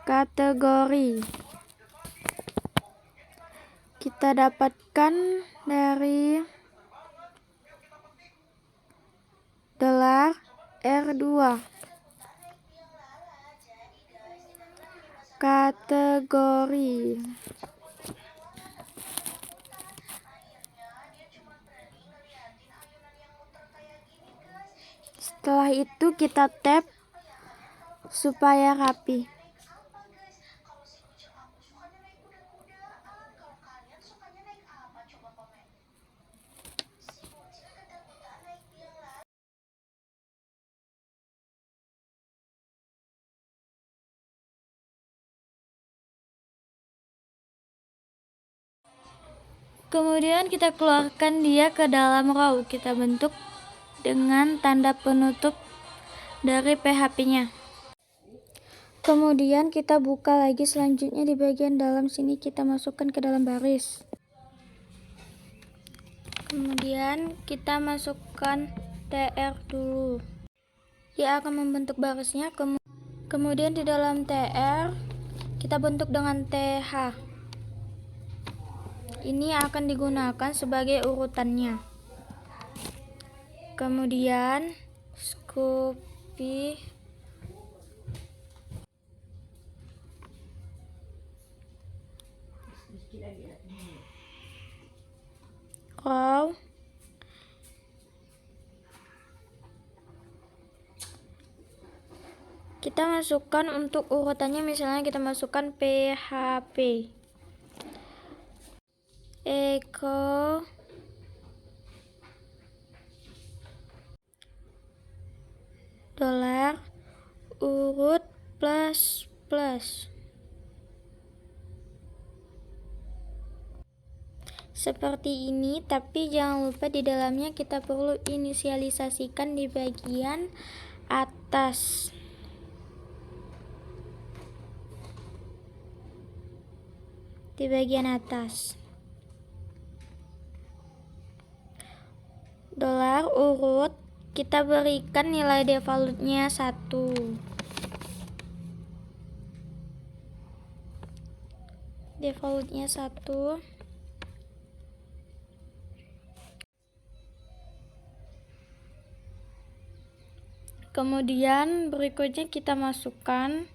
kategori. Kita dapatkan dari $R2. Kategori. Setelah itu kita tap supaya rapi. Kemudian kita keluarkan dia ke dalam row. Kita bentuk dengan tanda penutup dari PHP-nya. Kemudian kita buka lagi, selanjutnya di bagian dalam sini kita masukkan ke dalam baris. Kemudian kita masukkan TR dulu. Dia akan membentuk barisnya. Kemudian di dalam TR kita bentuk dengan TH. Ini akan digunakan sebagai urutannya. Kemudian copy row. Kita masukkan untuk urutannya, misalnya kita masukkan PHP echo $ urut plus plus. Seperti ini, tapi jangan lupa di dalamnya kita perlu inisialisasikan di bagian atas. Di bagian atas. $ urut kita berikan nilai defaultnya 1. Defaultnya 1. Kemudian berikutnya kita masukkan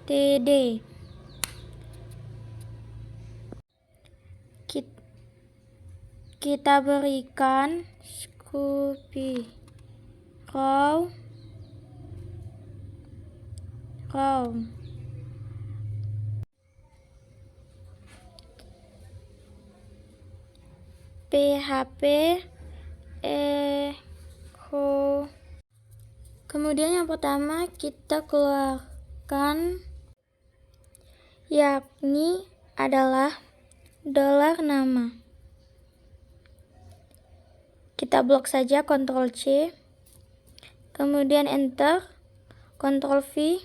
TD. Kita berikan copy row PHP echo. Kemudian yang pertama kita keluarkan, yakni adalah $nama. Kita blok saja, Ctrl C, kemudian enter, Ctrl V,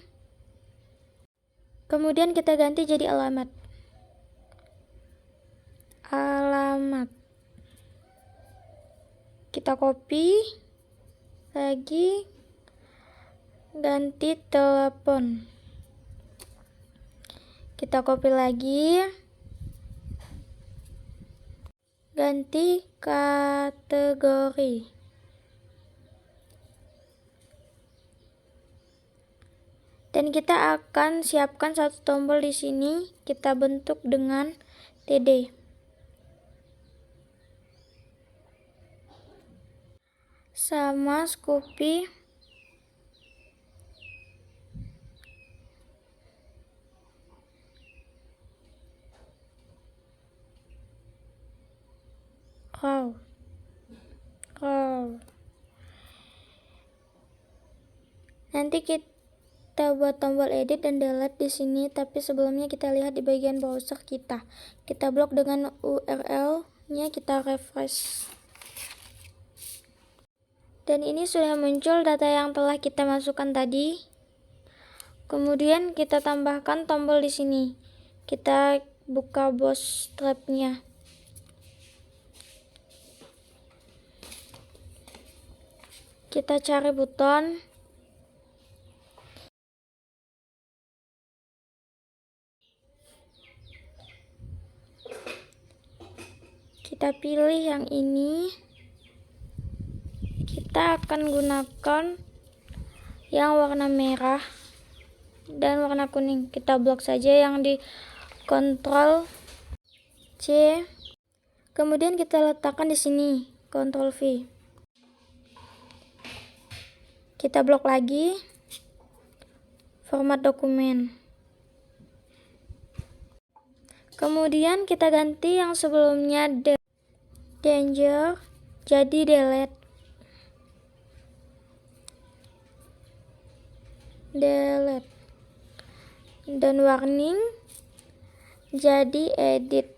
kemudian kita ganti jadi alamat. Kita copy lagi, ganti telepon. Kita copy lagi, ganti kategori. Dan kita akan siapkan satu tombol di sini, kita bentuk dengan TD. Sama copy row. nanti kita buat tombol edit dan delete di sini, tapi sebelumnya kita lihat di bagian browser kita. Kita blok dengan URL-nya, kita refresh. Dan ini sudah muncul data yang telah kita masukkan tadi. Kemudian kita tambahkan tombol di sini. Kita buka bootstrap-nya. Kita cari buton. Kita pilih yang ini. Kita akan gunakan yang warna merah dan warna kuning. Kita blok saja yang di Ctrl C. Kemudian kita letakkan di sini, Ctrl V. Kita blok lagi, format dokumen. Kemudian kita ganti yang sebelumnya danger jadi delete. Dan warning jadi edit.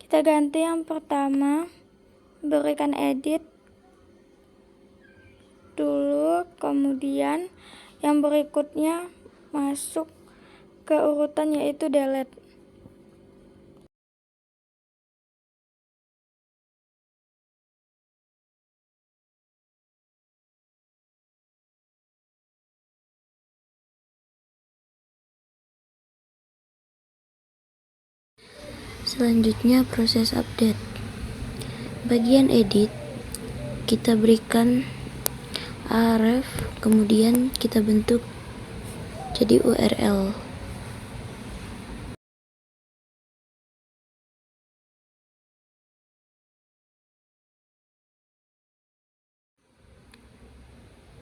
Kita ganti yang pertama, berikan edit dulu, kemudian yang berikutnya masuk ke urutan yaitu delete. Selanjutnya proses update. Bagian edit kita berikan href, kemudian kita bentuk jadi URL.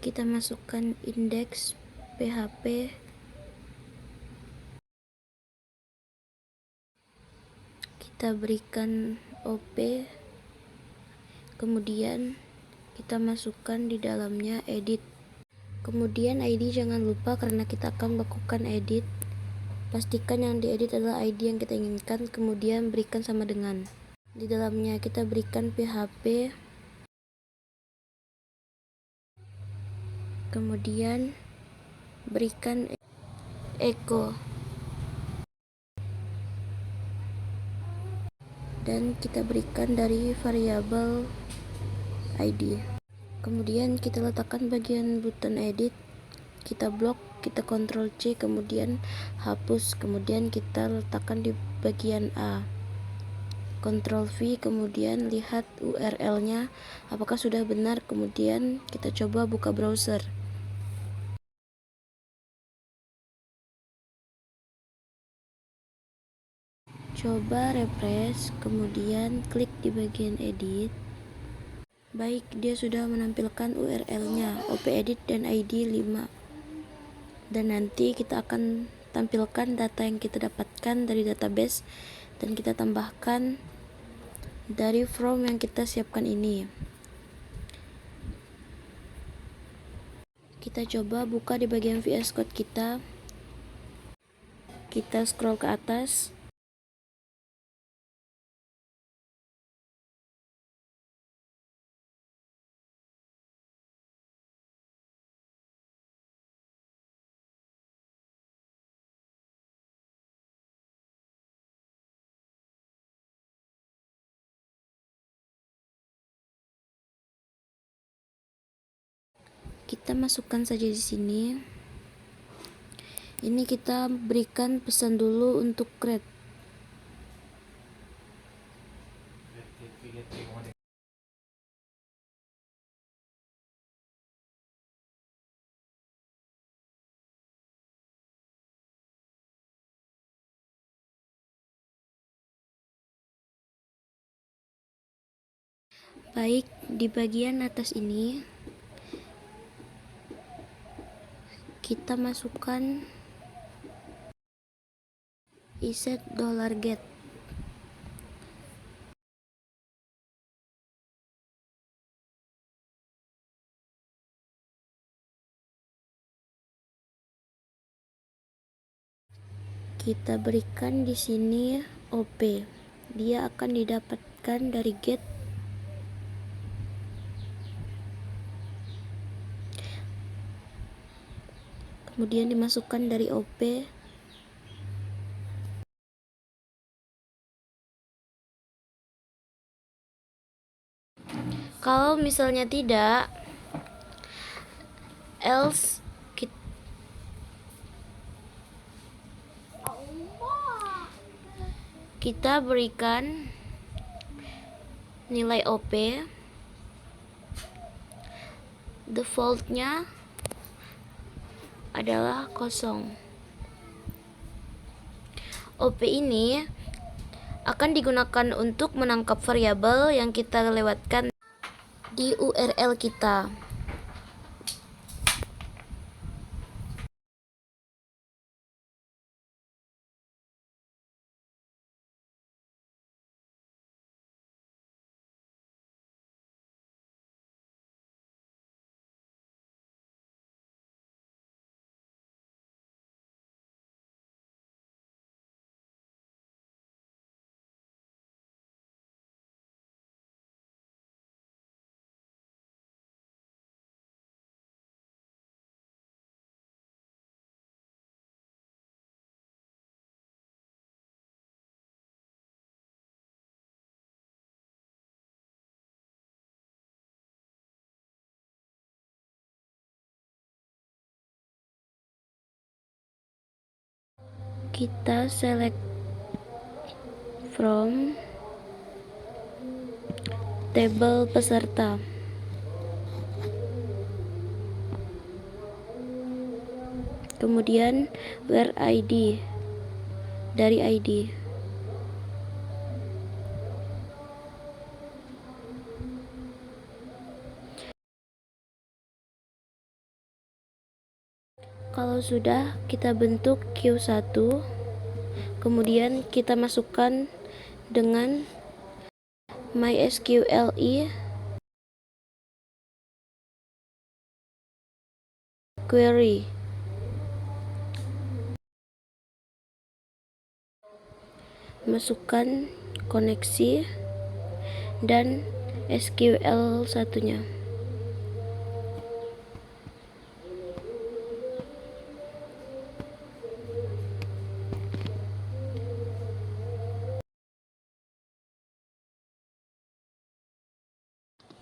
Kita masukkan indeks PHP, kita berikan OP, kemudian kita masukkan di dalamnya edit. Kemudian ID jangan lupa karena kita akan melakukan edit. Pastikan yang diedit adalah ID yang kita inginkan, kemudian berikan sama dengan. Di dalamnya kita berikan PHP, kemudian berikan echo, dan kita berikan dari variabel ID. Kemudian kita letakkan bagian button edit, kita blok, kita Ctrl C, kemudian hapus, kemudian kita letakkan di bagian A, Ctrl V, kemudian lihat URL-nya apakah sudah benar, kemudian kita coba buka browser. Coba refresh, kemudian klik di bagian edit. Baik, dia sudah menampilkan URL-nya, opedit dan ID 5. Dan nanti kita akan tampilkan data yang kita dapatkan dari database dan kita tambahkan dari form yang kita siapkan ini. Kita coba buka di bagian VS Code kita. Kita scroll ke atas. Kita masukkan saja di sini. Ini kita berikan pesan dulu untuk create. Baik, di bagian atas ini kita masukkan $get. Kita berikan di sini OP. Dia akan didapatkan dari get. Kemudian dimasukkan dari OP. Kalau misalnya tidak, else kita berikan nilai OP, defaultnya adalah 0. OP ini akan digunakan untuk menangkap variabel yang kita lewatkan di URL kita. Kita select from table peserta. Kemudian where ID, dari ID. Kalau sudah, kita bentuk Q1, kemudian kita masukkan dengan MySQL query. Masukkan koneksi dan SQL satunya.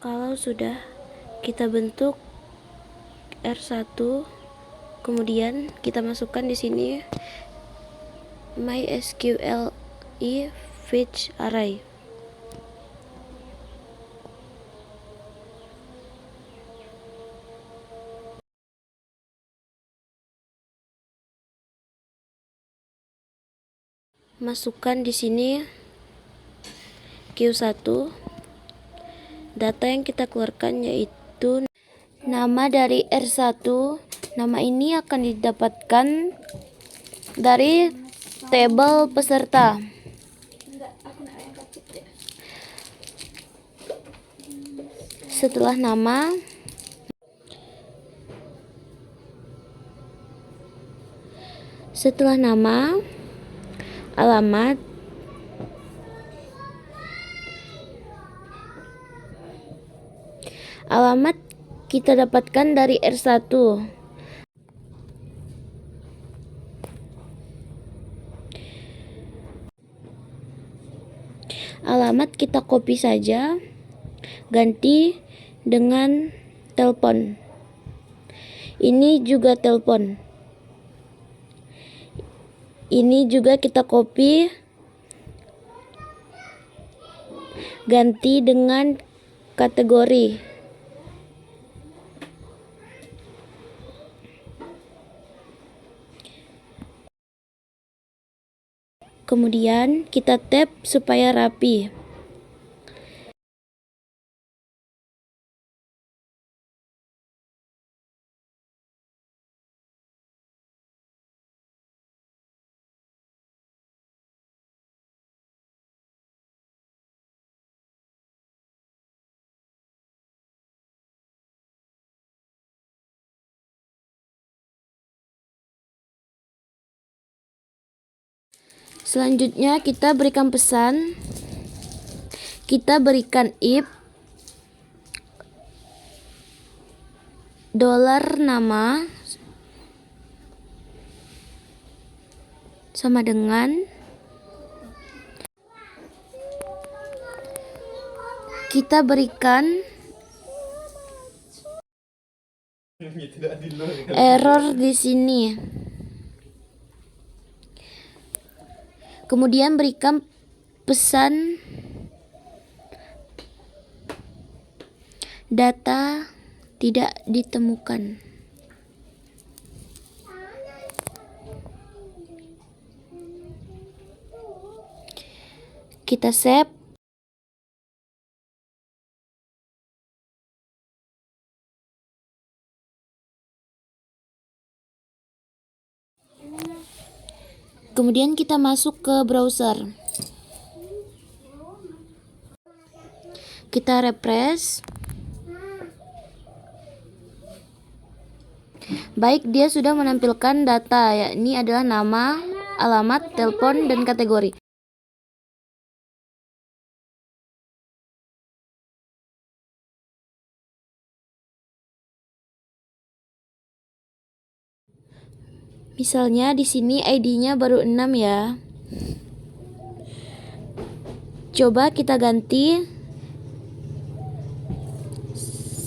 Kalau sudah, kita bentuk R1, kemudian kita masukkan di sini MySQL fetch array. Masukkan di sini Q1. Data yang kita keluarkan yaitu nama dari R1. Nama ini akan didapatkan dari tabel peserta. Setelah nama, alamat kita dapatkan dari R1. Alamat kita copy saja, ganti dengan telepon. Ini juga telepon. Ini juga kita copy, ganti dengan kategori. Kemudian kita tap supaya rapi. Selanjutnya kita berikan pesan, kita berikan if $nama sama dengan kita berikan error di sini. Kemudian berikan pesan data tidak ditemukan. Kita save. Kemudian kita masuk ke browser. Kita refresh. Baik, dia sudah menampilkan data, yakni adalah nama, alamat, telepon, dan kategori. Misalnya di sini ID-nya baru 6 ya. Coba kita ganti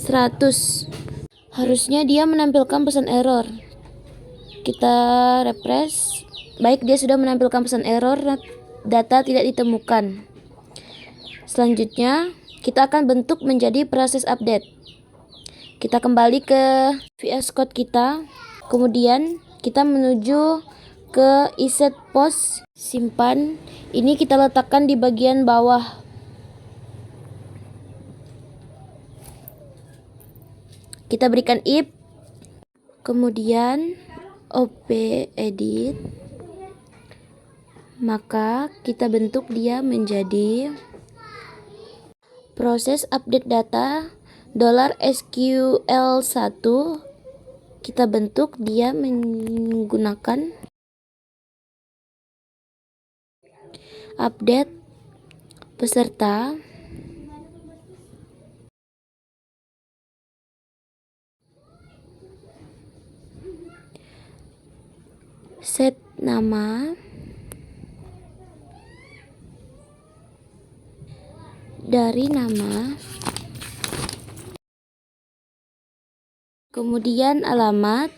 100. Harusnya dia menampilkan pesan error. Kita refresh. Baik, dia sudah menampilkan pesan error, data tidak ditemukan. Selanjutnya, kita akan bentuk menjadi proses update. Kita kembali ke VS Code kita. Kemudian kita menuju ke ESET post, simpan. Ini kita letakkan di bagian bawah. Kita berikan if, kemudian op edit, maka kita bentuk dia menjadi proses update data $SQL1. Kita bentuk dia menggunakan update peserta, set nama, dari nama, kemudian alamat,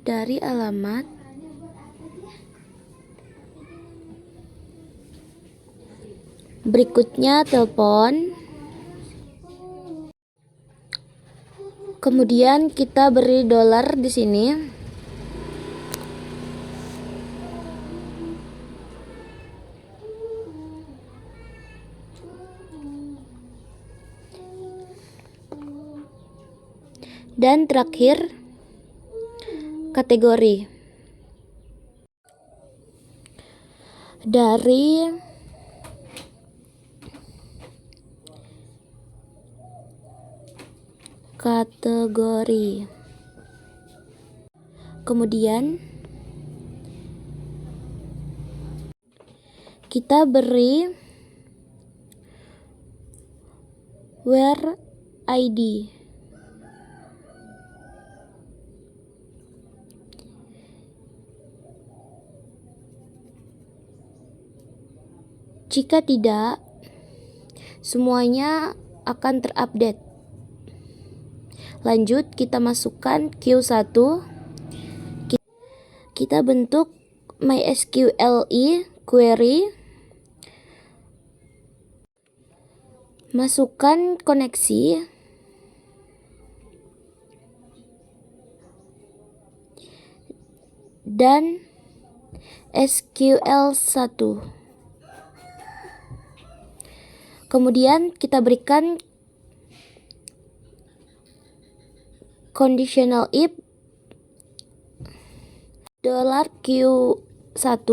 dari alamat, berikutnya telepon, kemudian kita beri $ di sini. Dan terakhir kategori. Dari kategori. Kemudian kita beri where ID. Jika tidak, semuanya akan terupdate. Lanjut, kita masukkan Q1. Kita bentuk MySQL query. Masukkan koneksi. Dan SQL1. Kemudian kita berikan conditional if $Q1,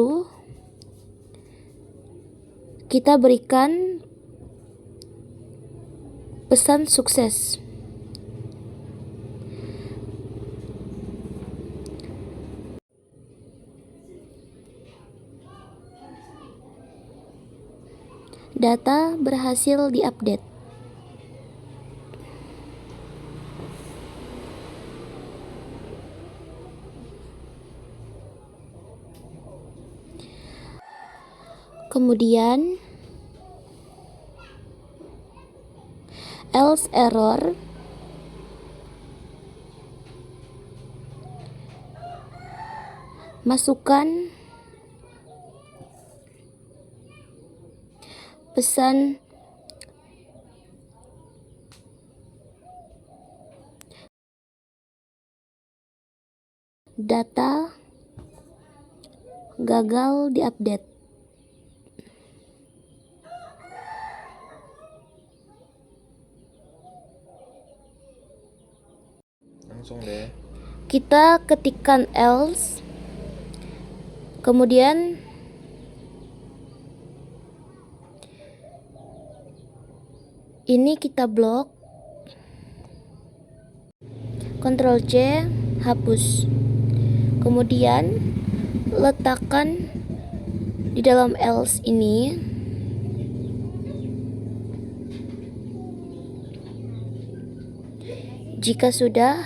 kita berikan pesan sukses. Data berhasil diupdate. Kemudian else error, masukkan pesan data gagal diupdate. Langsung deh. Kita ketikkan else, kemudian ini kita blok, Ctrl C, hapus. Kemudian letakkan di dalam else ini jika sudah,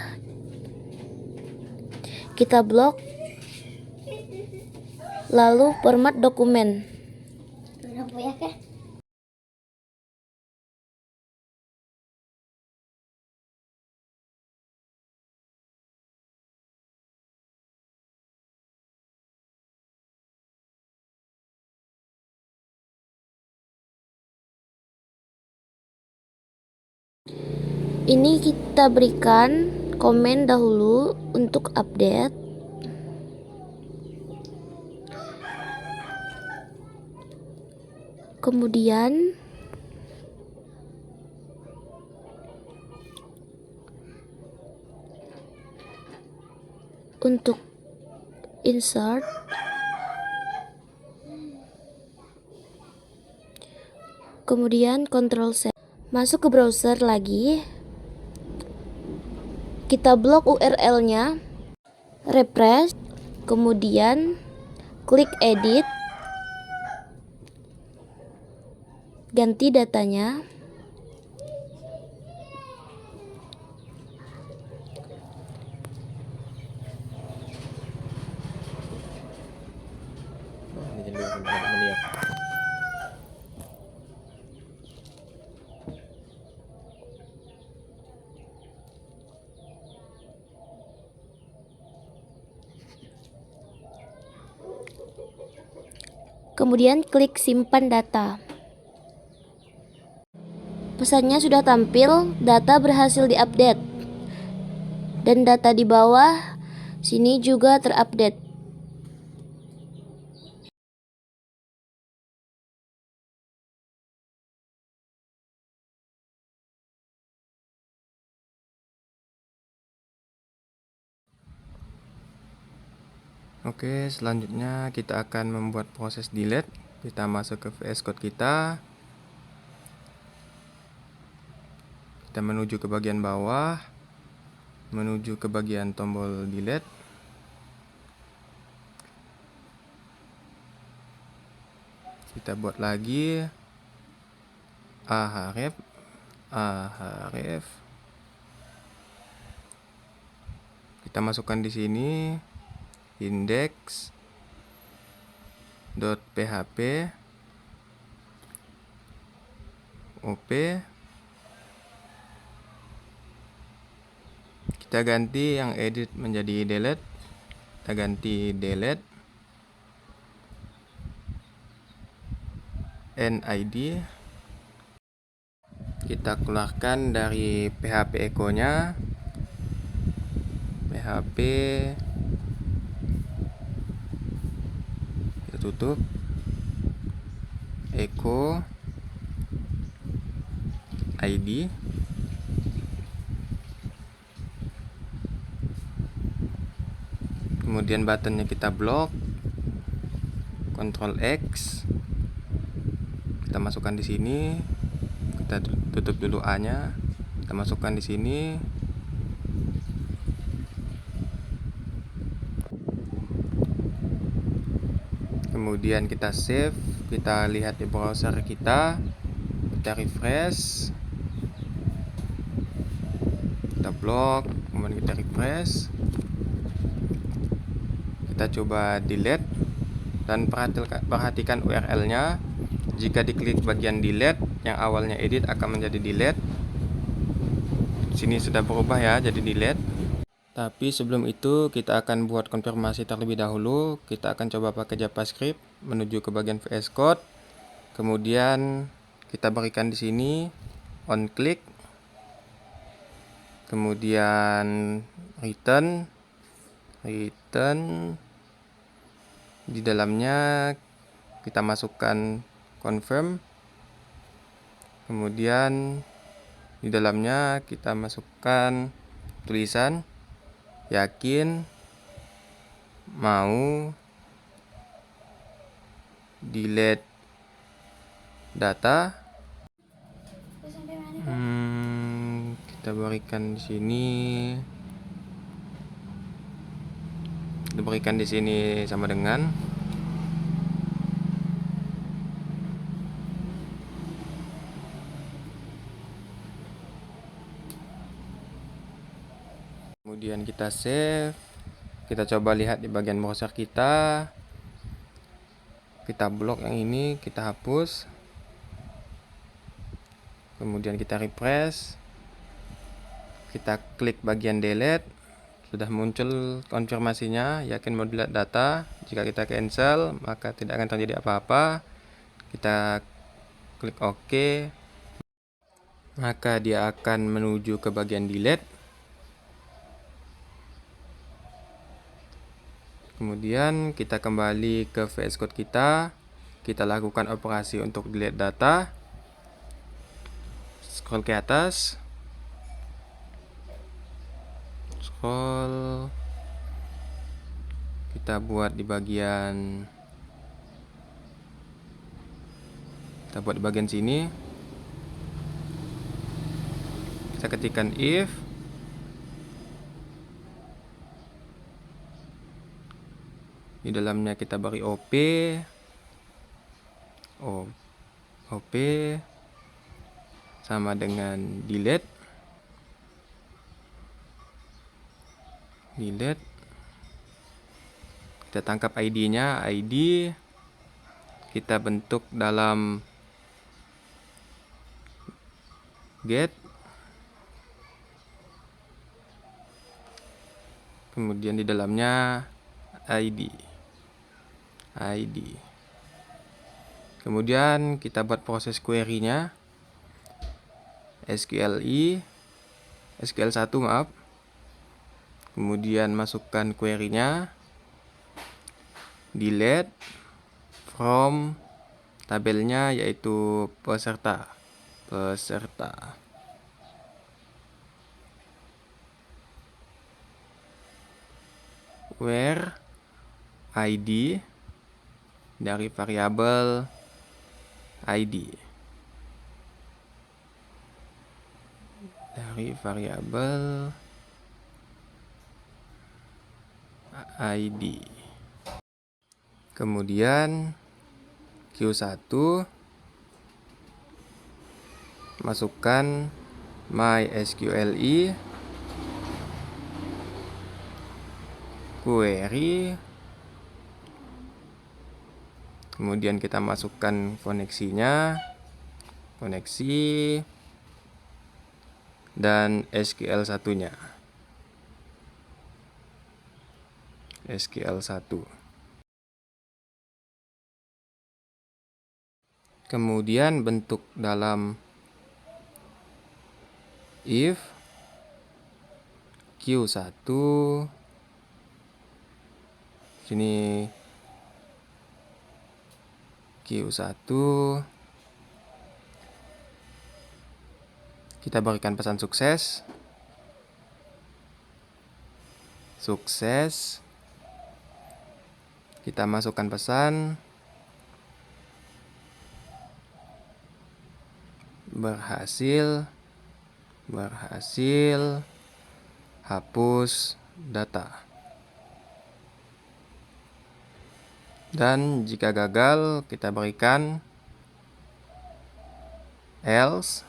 kita blok, lalu format dokumen. Ini kita berikan komen dahulu untuk update. Kemudian untuk insert, kemudian Ctrl C, masuk ke browser lagi, kita blok URL-nya, refresh, kemudian klik edit, ganti datanya, kemudian klik simpan data. Pesannya sudah tampil, data berhasil diupdate. Dan data di bawah sini juga terupdate. Oke, selanjutnya kita akan membuat proses delete. Kita masuk ke VS Code kita. Kita menuju ke bagian bawah, menuju ke bagian tombol delete. Kita buat lagi ahref. Kita masukkan di sini index.php op. Kita ganti yang edit menjadi delete. Kita ganti delete. NID. Kita keluarkan dari PHP echo-nya. PHP, kita tutup. Echo ID. Kemudian buttonnya kita blok, Ctrl X, kita masukkan di sini, kita tutup dulu A-nya, kita masukkan di sini, kemudian kita save. kita lihat di browser kita refresh, kita blok, kemudian kita refresh, kita coba delete, dan perhatikan URL-nya. Jika diklik bagian delete, yang awalnya edit akan menjadi delete. Sini sudah berubah ya, jadi delete. Tapi sebelum itu kita akan buat konfirmasi terlebih dahulu. Kita akan coba pakai JavaScript menuju ke bagian VS Code. Kemudian kita berikan di sini on click, kemudian return. Di dalamnya kita masukkan confirm, kemudian di dalamnya kita masukkan tulisan yakin mau delete data. Kita berikan di sini. Diberikan di sini sama dengan kemudian kita save. Kita coba lihat di bagian browser kita blok yang ini, kita hapus, kemudian kita refresh, kita klik bagian delete. Sudah muncul konfirmasinya, yakin mau delete data. Jika kita cancel, maka tidak akan terjadi apa-apa. Kita klik OK, maka dia akan menuju ke bagian delete. Kemudian kita kembali ke VS Code kita lakukan operasi untuk delete data. Scroll ke atas, kita buat di bagian sini. Kita ketikkan if di dalamnya kita beri op sama dengan delete. Kita tangkap ID-nya, kita bentuk dalam get, kemudian di dalamnya ID. Kemudian kita buat proses query-nya, SQL1 maaf. Kemudian masukkan query-nya, delete from tabelnya yaitu peserta. Where ID dari variabel ID. Kemudian Q1 masukkan MySQLi query, kemudian kita masukkan koneksi dan SQL1-nya. Kemudian bentuk dalam if Q1 sini Q1 kita berikan pesan sukses. Kita masukkan pesan berhasil hapus data. Dan jika gagal, kita berikan else,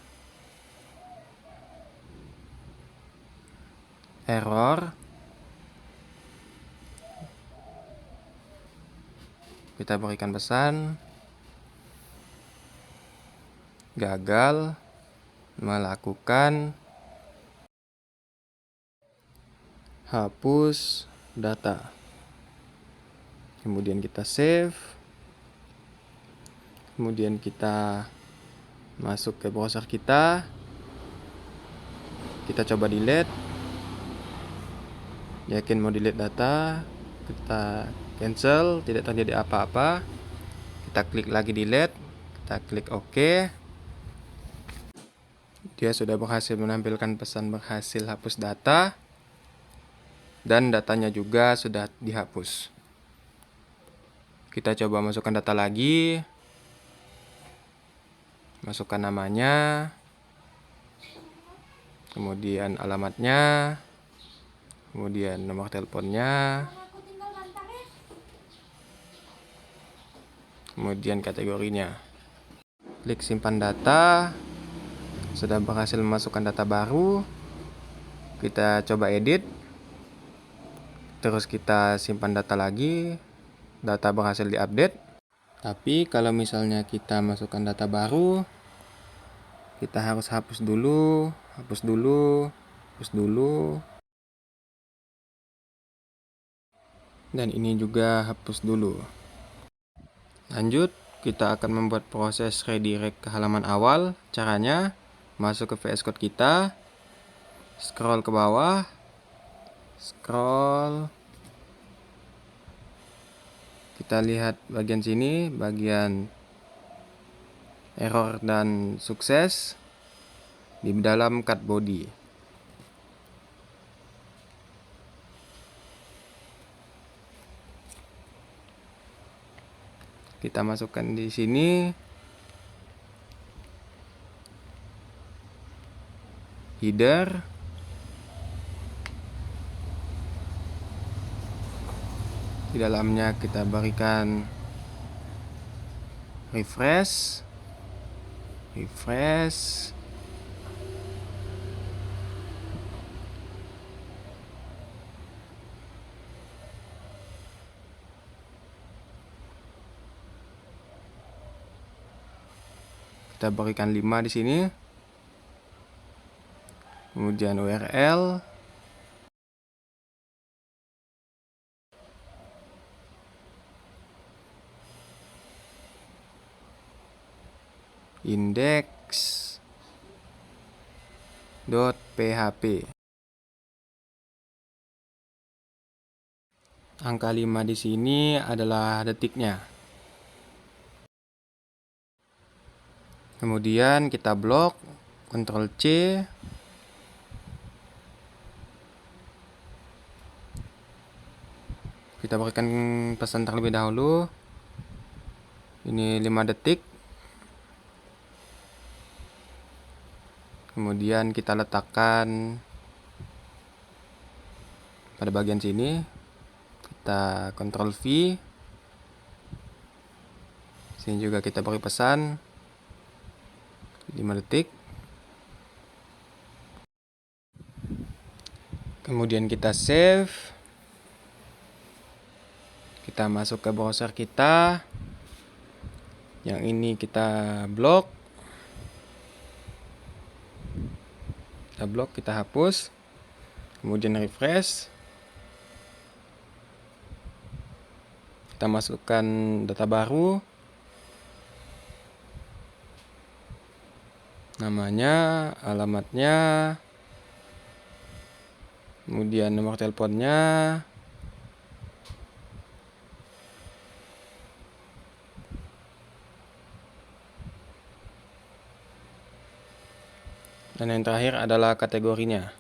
error, kita berikan pesan gagal melakukan hapus data. Kemudian kita save, kemudian kita masuk ke browser kita coba delete. Yakin mau delete data, kita cancel, tidak terjadi apa-apa, kita klik lagi delete, kita klik OK. Dia sudah berhasil menampilkan pesan berhasil hapus data, dan datanya juga sudah dihapus. Kita coba masukkan data lagi, masukkan namanya, kemudian alamatnya, kemudian nomor teleponnya, kemudian kategorinya. Klik simpan data. Sudah berhasil memasukkan data baru. Kita coba edit, terus kita simpan data lagi. Data berhasil diupdate. Tapi kalau misalnya kita masukkan data baru, kita harus hapus dulu, hapus dulu, hapus dulu, dan ini juga hapus dulu. Lanjut, kita akan membuat proses redirect ke halaman awal. Caranya, masuk ke VS Code kita, scroll ke bawah, scroll, kita lihat bagian sini, bagian error dan sukses di dalam cut body. Kita masukkan di sini. Header, di dalamnya kita berikan refresh, kita berikan 5 di sini. Kemudian URL, index.php. Angka 5 di sini adalah detiknya. Kemudian kita blok, Ctrl C. Kita berikan pesan terlebih dahulu. Ini 5 detik. Kemudian kita letakkan pada bagian sini. Kita Ctrl V. Sini juga kita beri pesan 5 detik. Kemudian kita save. Kita masuk ke browser kita. Yang ini kita blok. Kita hapus. Kemudian refresh. Kita masukkan data baru. Namanya, alamatnya, kemudian nomor teleponnya, dan yang terakhir adalah kategorinya.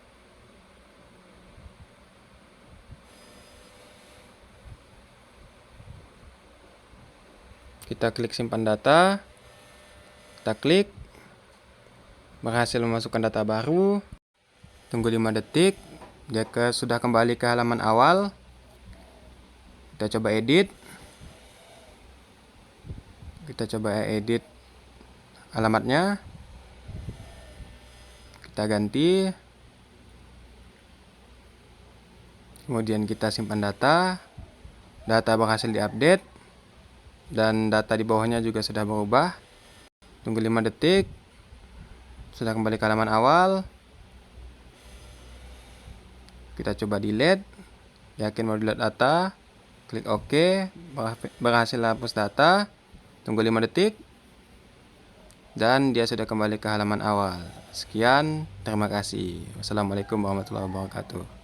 Kita klik simpan data. Kita klik. Berhasil memasukkan data baru. Tunggu 5 detik. Jika sudah kembali ke halaman awal, kita coba edit. Kita coba edit alamatnya, kita ganti, kemudian kita simpan data berhasil diupdate, dan data di bawahnya juga sudah berubah. Tunggu 5 detik, sudah kembali ke halaman awal. Kita coba delete, yakin mau delete data, klik OK, berhasil hapus data. Tunggu 5 detik, dan dia sudah kembali ke halaman awal. Sekian, terima kasih. Wassalamualaikum warahmatullahi wabarakatuh.